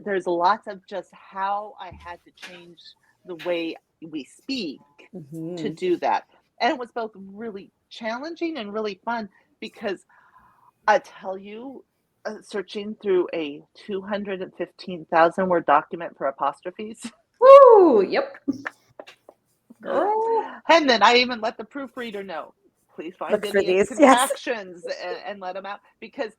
There's lots of just how I had to change the way we speak to do that. And it was both really challenging and really fun because I tell you, searching through a 215,000 word document for apostrophes. Woo! Yep. Girl. And then I even let the proofreader know, please find any contractions and let them out because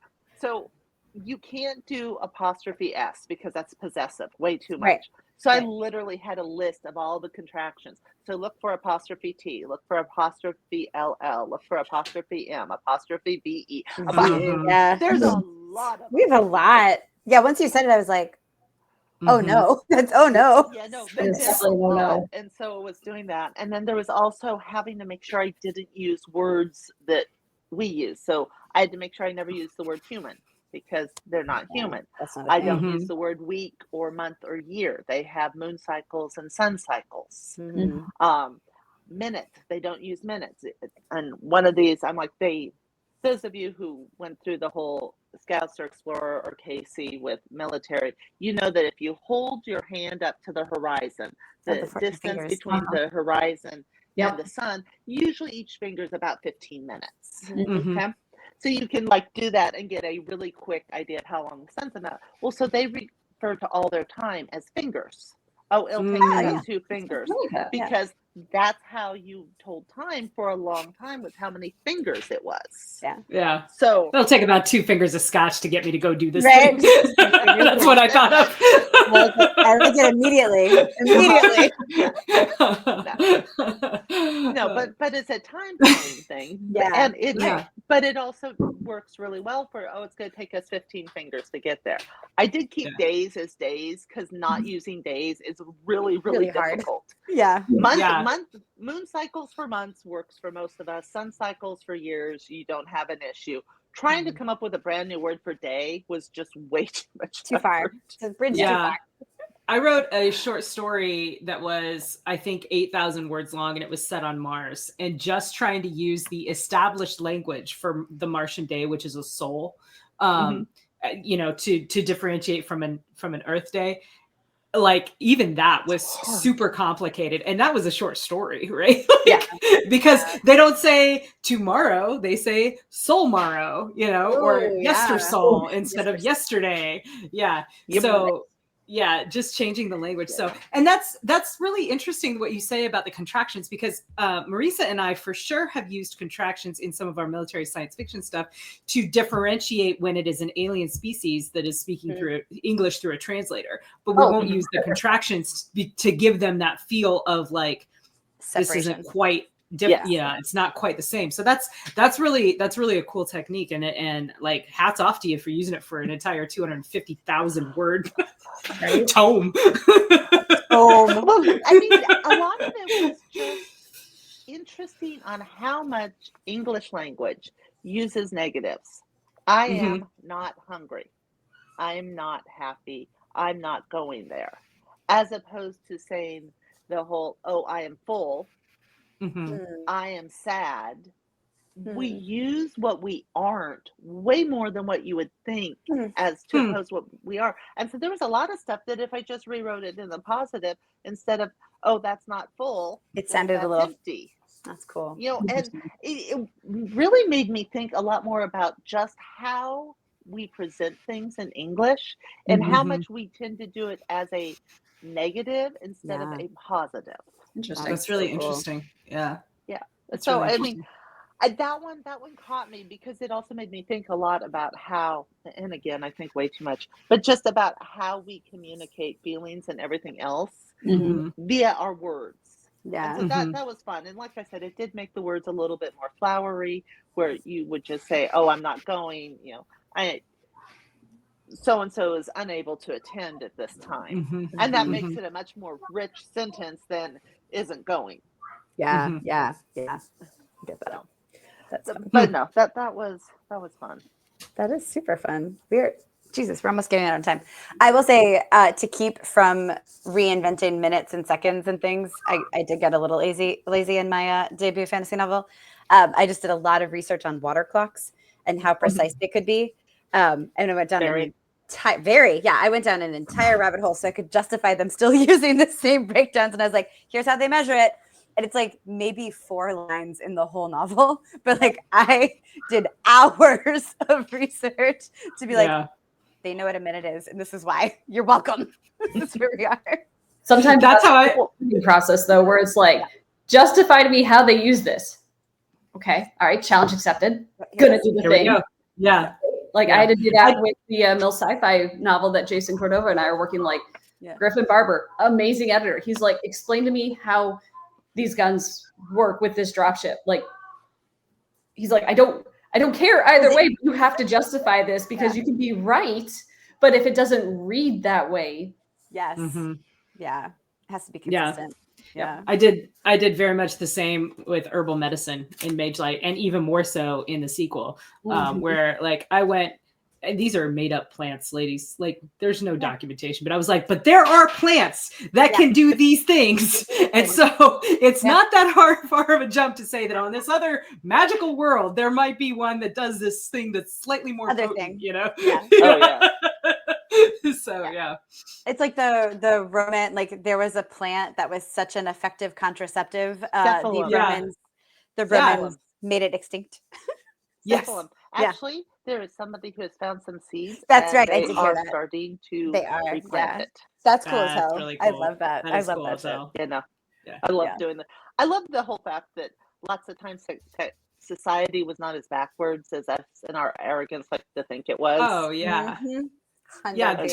you can't do apostrophe S because that's possessive, way too much. Right. So I literally had a list of all the contractions. So look for apostrophe T, look for apostrophe LL, look for apostrophe M, apostrophe BE. Yeah. There's a lot of We have a lot. Yeah, once you said it, I was like, oh no. That's no. Yeah, no, It's there's a definitely lot. no. And so it was doing that. And then there was also having to make sure I didn't use words that we use. So I had to make sure I never used the word human because they're not human. That's not I don't use the word week or month or year. They have moon cycles and sun cycles. Minute, they don't use minutes. And one of these, I'm like, those of you who went through the whole Scouts or Explorer or Kacey with military, you know that if you hold your hand up to the horizon, the distance between the horizon and the sun, usually each finger is about 15 minutes. Okay. So you can do that and get a really quick idea of how long the sun's about. Well, so they refer to all their time as fingers. Oh, it'll take me about 2 fingers because that's how you told time for a long time with how many fingers it was. Yeah. So it'll take about 2 fingers of scotch to get me to go do this right. thing. That's what I thought of. I like it immediately. No, but it's a time telling thing. And but it also works really well for it's going to take us 15 fingers to get there. I did keep days as days because not using days is really, really difficult. Moon cycles for months works for most of us. Sun cycles for years, you don't have an issue. Trying to come up with a brand new word for day was just way too much too far. It's a bridge too far. I wrote a short story that was, I think, 8,000 words long, and it was set on Mars. And just trying to use the established language for the Martian day, which is a sol, to differentiate from an Earth day. Even that was super complicated, and that was a short story, right? Because they don't say tomorrow, they say solmorrow, or yestersol instead of yesterday. So just changing the language. So, and that's really interesting what you say about the contractions, because Marisa and I for sure have used contractions in some of our military science fiction stuff to differentiate when it is an alien species that is speaking through English through a translator, but we won't use the contractions to give them that feel of this isn't quite different. It's not quite the same. So that's really a cool technique, and hats off to you for using it for an entire 250,000 word tome. Well, I mean, a lot of it was just interesting on how much English language uses negatives. I am not hungry. I'm not happy. I'm not going there. As opposed to saying the whole, I am full. I am sad. We use what we aren't way more than what you would think as to oppose what we are. And so there was a lot of stuff that if I just rewrote it in the positive, instead of, that's not full, it sounded a little empty. That's cool. And it really made me think a lot more about just how we present things in English and how much we tend to do it as a negative instead of a positive. Interesting. That's really interesting. Yeah. That's so really I mean, that one caught me because it also made me think a lot about how, and again, I think way too much, but just about how we communicate feelings and everything else via our words. Yeah. And so that was fun. And like I said, it did make the words a little bit more flowery, where you would just say, "Oh, I'm not going," so and so is unable to attend at this time. And that makes it a much more rich sentence than isn't going. Yeah. Yeah. Get that. So, That's fun. but no, that was fun. That is super fun. We're almost getting out of time. I will say, to keep from reinventing minutes and seconds and things, I did get a little lazy in my debut fantasy novel. I just did a lot of research on water clocks and how precise they could be. And I went down I went down an entire rabbit hole so I could justify them still using the same breakdowns. And I was like, here's how they measure it. And it's like maybe 4 lines in the whole novel, but like I did hours of research to be like, they know what a minute is, and this is why. You're welcome. This is where we are. Sometimes that's how I process though, where it's like, justify to me how they use this. Okay, all right, challenge accepted. Gonna do the thing. Yeah. Like I had to do that with the Mill Sci-Fi novel that Jason Cordova and I are working. Like Griffin Barber, amazing editor. He's like, explain to me how these guns work with this dropship. Like, he's like, I don't care either way, but you have to justify this because you can be right, but if it doesn't read that way. Yes. Yeah. It has to be consistent. Yeah. I did very much the same with herbal medicine in Mage Light, and even more so in the sequel, where like I went, and these are made up plants, ladies. Like there's no documentation, but I was like, but there are plants that can do these things. And so it's not that far of a jump to say that on this other magical world, there might be one that does this thing that's slightly more potent, you know? Yeah. So it's like the Roman, like there was a plant that was such an effective contraceptive. The Romans made it extinct. Yes. Actually, there is somebody who has found some seeds. That's right. They I did are hear that. starting to replant it. That's cool as hell. Really cool. I love that. I love that shit. I love doing that. I love the whole fact that lots of times society was not as backwards as us in our arrogance like to think it was. Oh yeah. Yeah,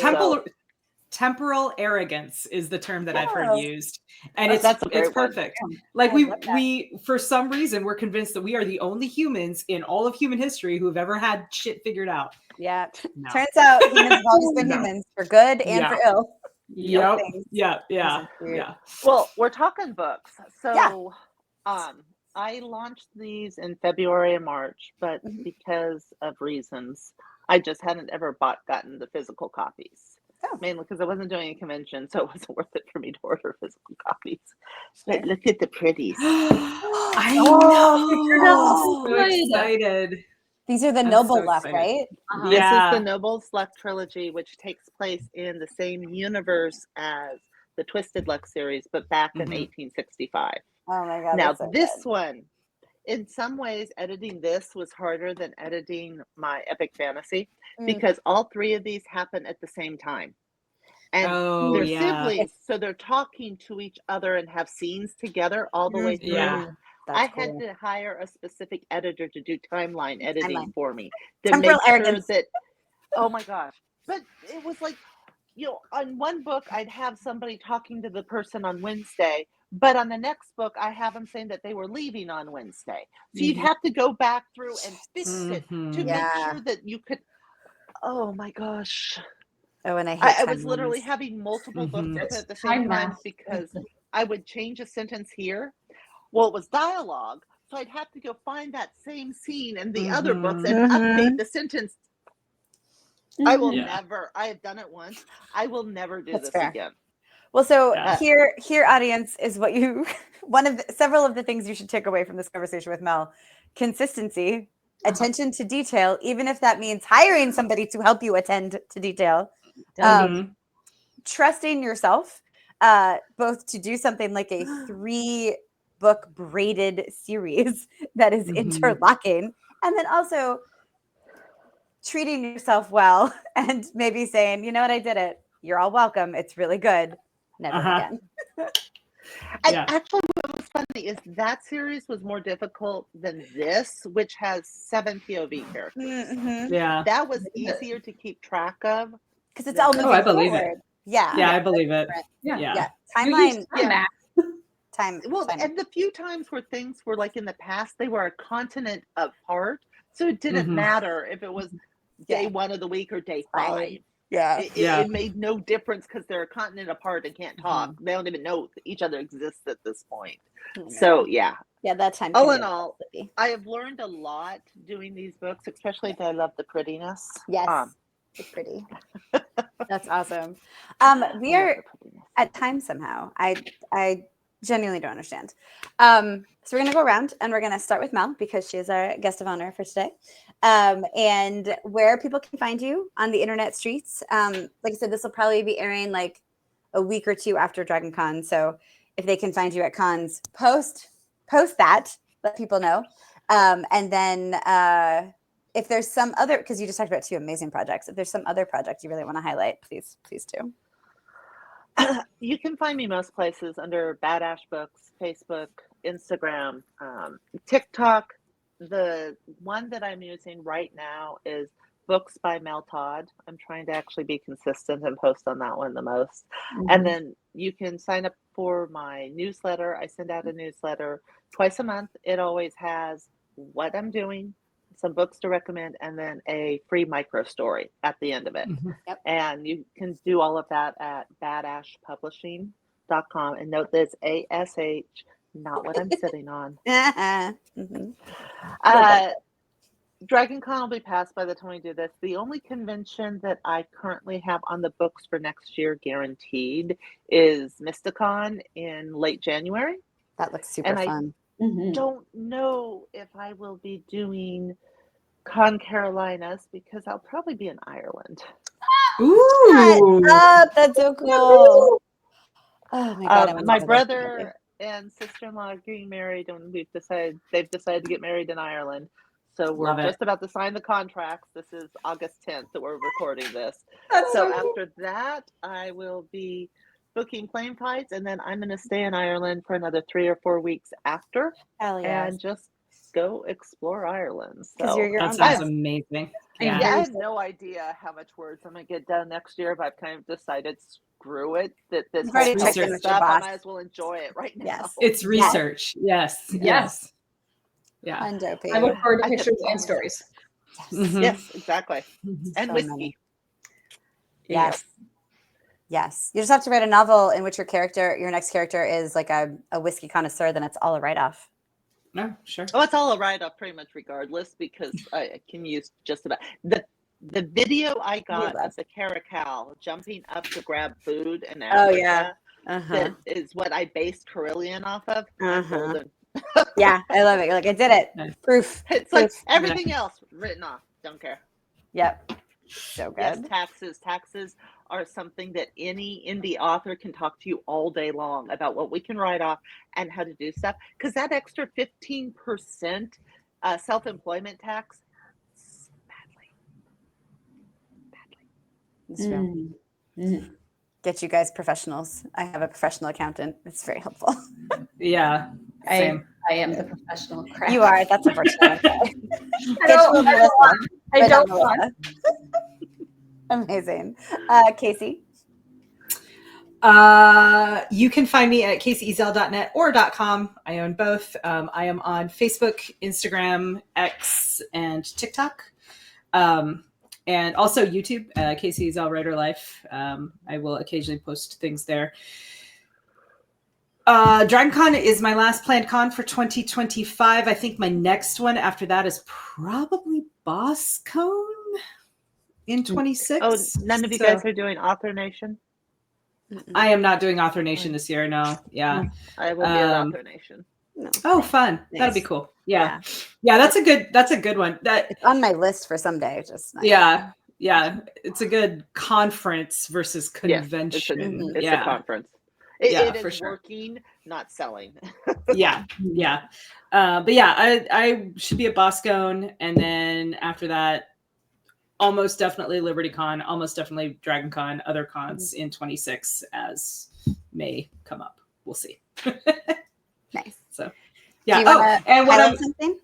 temporal arrogance is the term that I've heard used, and it's perfect. Like we for some reason we're convinced that we are the only humans in all of human history who have ever had shit figured out. Yeah, turns out humans have always been humans for good and for ill. Yeah. Well, we're talking books, so I launched these in February and March, but because of reasons, I just hadn't ever gotten the physical copies. Mainly because I wasn't doing a convention, so it wasn't worth it for me to order physical copies. But look at the pretties. I know. So excited. These are the Noble Left, right? This is the Noble's Left trilogy, which takes place in the same universe as the Twisted Luck series, but back in 1865. Oh my God. Now, this one, in some ways, editing this was harder than editing my epic fantasy because all 3 of these happen at the same time. And they're siblings, so they're talking to each other and have scenes together all the way through. Yeah. I had to hire a specific editor to do timeline editing for me to make sure that, oh my gosh. But it was like, on one book, I'd have somebody talking to the person on Wednesday, but on the next book, I have them saying that they were leaving on Wednesday. So you'd have to go back through and fix it to make sure that you could, oh my gosh. Oh, and I was literally having multiple books open at the same time because I would change a sentence here. Well, it was dialogue, so I'd have to go find that same scene in the other books and update the sentence. I will never, I have done it once. I will never do this again. Well, so here, audience, is what several of the things you should take away from this conversation with Mel. Consistency, attention to detail, even if that means hiring somebody to help you attend to detail. Trusting yourself, both to do something like a 3-book braided series that is interlocking, and then also treating yourself well and maybe saying, you know what, I did it. You're all welcome. It's really good. Never again. Actually, what was funny is that series was more difficult than this, which has 7 POV characters. Yeah. That was easier to keep track of. Because it's all moving I believe forward. it. Yeah, I believe it. Yeah. time. And the few times where things were like in the past, they were a continent apart, so it didn't matter if it was day 1 of the week or day 5. It made no difference because they're a continent apart and can't talk. They don't even know each other exists at this point. So that time. All in all, I have learned a lot doing these books, especially that I love the prettiness. Yes, it's pretty. That's awesome. We are at time somehow. I genuinely don't understand. So we're going to go around and we're going to start with Mel because she is our guest of honor for today. And where people can find you on the internet streets. Like I said, this will probably be airing like a week or 2 after Dragon Con. So if they can find you at cons, post that, let people know. And then if there's some other, because you just talked about 2 amazing projects, if there's some other project you really want to highlight, please do. You can find me most places under Badash Books, Facebook, Instagram, TikTok. The one that I'm using right now is Books by Mel Todd. I'm trying to actually be consistent and post on that one the most. And then you can sign up for my newsletter. I send out a newsletter twice a month. It always has what I'm doing, some books to recommend, and then a free micro story at the end of it. And you can do all of that at badashpublishing.com. And note this, ASH, not what I'm sitting on. Dragon Con will be passed by the time we do this. The only convention that I currently have on the books for next year guaranteed is Mysticon in late January. That looks super fun. I don't know if I will be doing Con Carolinas because I'll probably be in Ireland. Ooh, that's so cool. Oh my God! My brother and sister-in-law are getting married, and they've decided to get married in Ireland. So we're just about to sign the contracts. This is August 10th that we're recording this. So after that, I will be booking plane flights, and then I'm going to stay in Ireland for another 3 or 4 weeks after, and just go explore Ireland. So that sounds amazing. I have no idea how much words I'm going to get done next year, but I've kind of decided screw it. That this research stuff, I might as well enjoy it right now. Yes, it's research. Yes. Yeah. I look forward to pictures and stories. Yes, exactly. And So whiskey. many. Yes. You just have to write a novel in which your next character is like a whiskey connoisseur, then it's all a write-off. No, sure. Oh, it's all a write-off pretty much regardless because I can use just about the video I got of the caracal jumping up to grab food in Africa. That is what I based Carillion off of. Golden. Yeah, I love it. You're like, I did it. Nice. Proof. It's like everything else written off. Don't care. Yep. So good. Yes, taxes are something that any indie author can talk to you all day long about what we can write off and how to do stuff. Because that extra 15% self-employment tax, badly. It's true. Get you guys professionals. I have a professional accountant. It's very helpful. Yeah. I am the professional. Crap. You are. That's unfortunate. I don't want. Amazing. Kacey? You can find me at kaceyezell.net or .com. I own both. I am on Facebook, Instagram, X, and TikTok. And also YouTube, Kacey Ezell Writer Life. I will occasionally post things there. DragonCon is my last planned con for 2025. I think my next one after that is probably BossCon in 26. Oh, none of you guys are doing Author Nation? I am not doing Author Nation this year, no. Yeah. I will be at Author Nation. No. Oh, fun. Nice. That'll be cool. Yeah. That's a good one. It's on my list for someday. Yeah. It's a good conference versus convention. It's a conference. It is working, not selling. But I should be at BossCon, and then after that, almost definitely LibertyCon, almost definitely DragonCon, other cons in 26 as may come up. We'll see. Nice. So, and what else? Something?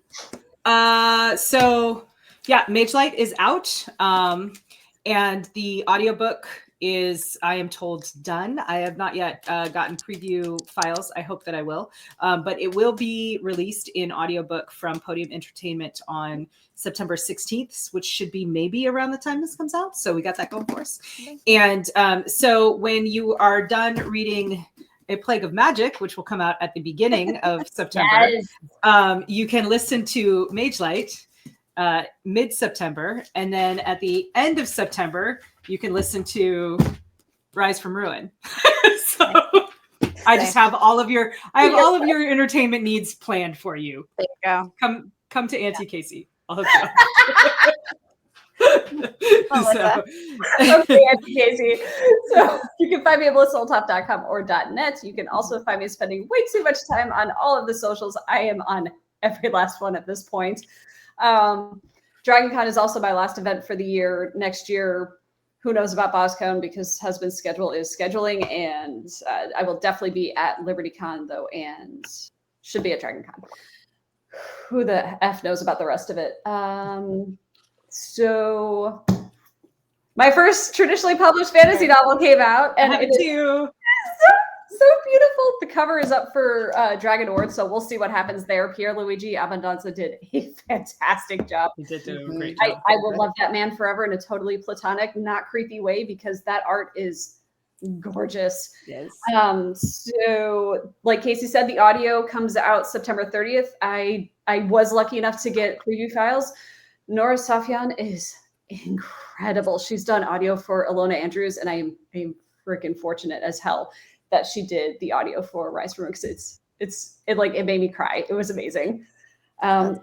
Mage Light is out, and the audiobook is, I am told, done. I have not yet gotten preview files. I hope that I will. But it will be released in audiobook from Podium Entertainment on September 16th, which should be maybe around the time this comes out. So we got that going for us. And so when you are done reading A Plague of Magic, which will come out at the beginning of September, you can listen to Mage Light mid-September, and then at the end of September you can listen to Rise from Ruin. So I just have all of your entertainment needs planned for you. There you go. Come to Auntie Kacey. I'll hook you up. Okay, Auntie Kacey. So you can find me at blissfultop.com or .net. You can also find me spending way too much time on all of the socials. I am on every last one at this point. DragonCon is also my last event for the year. Next year, who knows about BosCon, because husband's schedule is scheduling, and I will definitely be at LibertyCon though, and should be at DragonCon. Who the F knows about the rest of it? So my first traditionally published fantasy novel came out, and it is so beautiful. The cover is up for Dragon Ord, so we'll see what happens there. Pierluigi Abbondanza did a fantastic job. He did do a great job. I will love that man forever in a totally platonic, not creepy way, because that art is gorgeous. Yes. So like Kacey said, the audio comes out September 30th. I was lucky enough to get preview files. Nora Safyan is incredible. She's done audio for Alona Andrews, and I am freaking fortunate as hell that she did the audio for Rise from Ruin, because it made me cry. It was amazing. And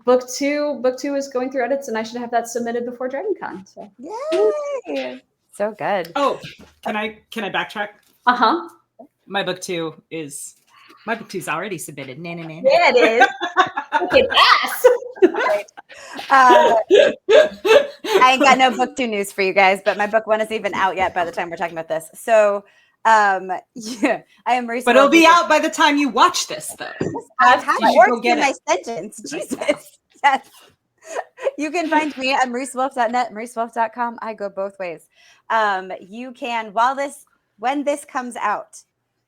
book two is going through edits, and I should have that submitted before DragonCon. So yay! So good. Oh, can I backtrack? My book two is already submitted. Yeah, it is. Okay, ass. I ain't got no book two news for you guys, but my book one isn't even out yet by the time we're talking about this. So yeah, I am Marisa. But it'll be out by the time you watch this, though. I've had to work in my sentence. Jesus. Yes. You can find me at marisawolf.net, marisawolf.com. I go both ways. You can, when this comes out,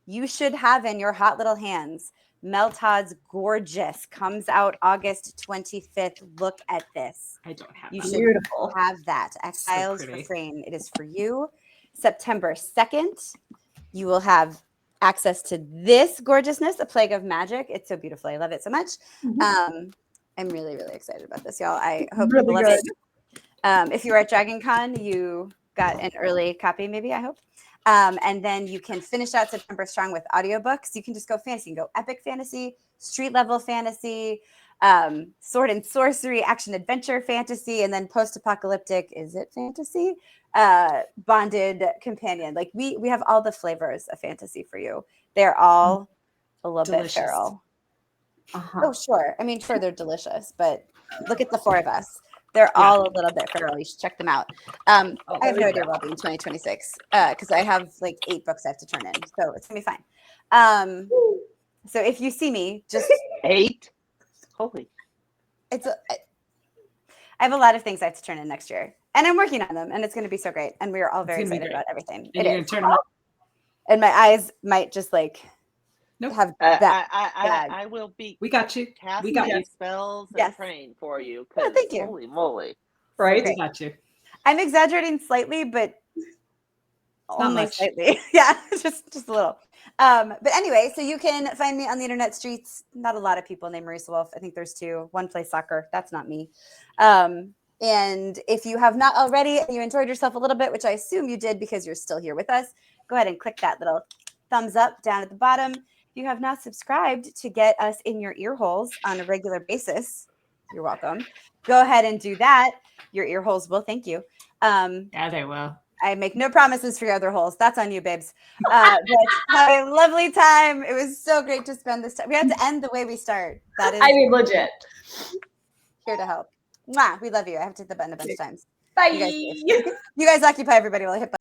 you should have in your hot little hands Mel Todd's Gorgeous, comes out August 25th. Look at this. I don't have You that. should Beautiful. have that. Exiles So for pretty. Frame. It is for you. September 2nd, you will have access to this gorgeousness, A Plague of Magic. It's so beautiful. I love it so much. I'm really, really excited about this, y'all. I hope people love it. If you were at DragonCon, you got an early copy, maybe, I hope. And then you can finish out September strong with audiobooks. You can just go fantasy. You can go epic fantasy, street level fantasy, sword and sorcery, action adventure fantasy, and then post-apocalyptic, is it fantasy? Bonded companion. Like we have all the flavors of fantasy for you. They're all a little bit feral. Oh, sure. I mean, sure, they're delicious, but look at the four of us. They're all a little bit feral. You should check them out. I have no idea what I'll be in 2026 because I have like 8 books I have to turn in. So it's going to be fine. So if you see me, just 8? Holy. I have a lot of things I have to turn in next year. And I'm working on them. And it's going to be so great. And we are all very excited about everything. And you're going to turn them up. And my eyes might just like have that. I will be. We got you. Casting We got you. spells and praying for you. Oh, thank you. Holy moly. Right? We got you. I'm exaggerating slightly, but only much. slightly. Yeah, just a little. But anyway, so you can find me on the internet streets. Not a lot of people named Marisa Wolf. I think there's 2. One plays soccer. That's not me. And if you have not already and you enjoyed yourself a little bit, which I assume you did because you're still here with us, go ahead and click that little thumbs up down at the bottom. If you have not subscribed to get us in your ear holes on a regular basis, you're welcome. Go ahead and do that. Your ear holes will thank you. Yeah, they will. I make no promises for your other holes. That's on you, babes. But have a lovely time. It was so great to spend this time. We have to end the way we start. That is, I mean, legit. here to help. Mwah, we love you. I have to hit the button a bunch of times. Bye. You guys occupy everybody while I hit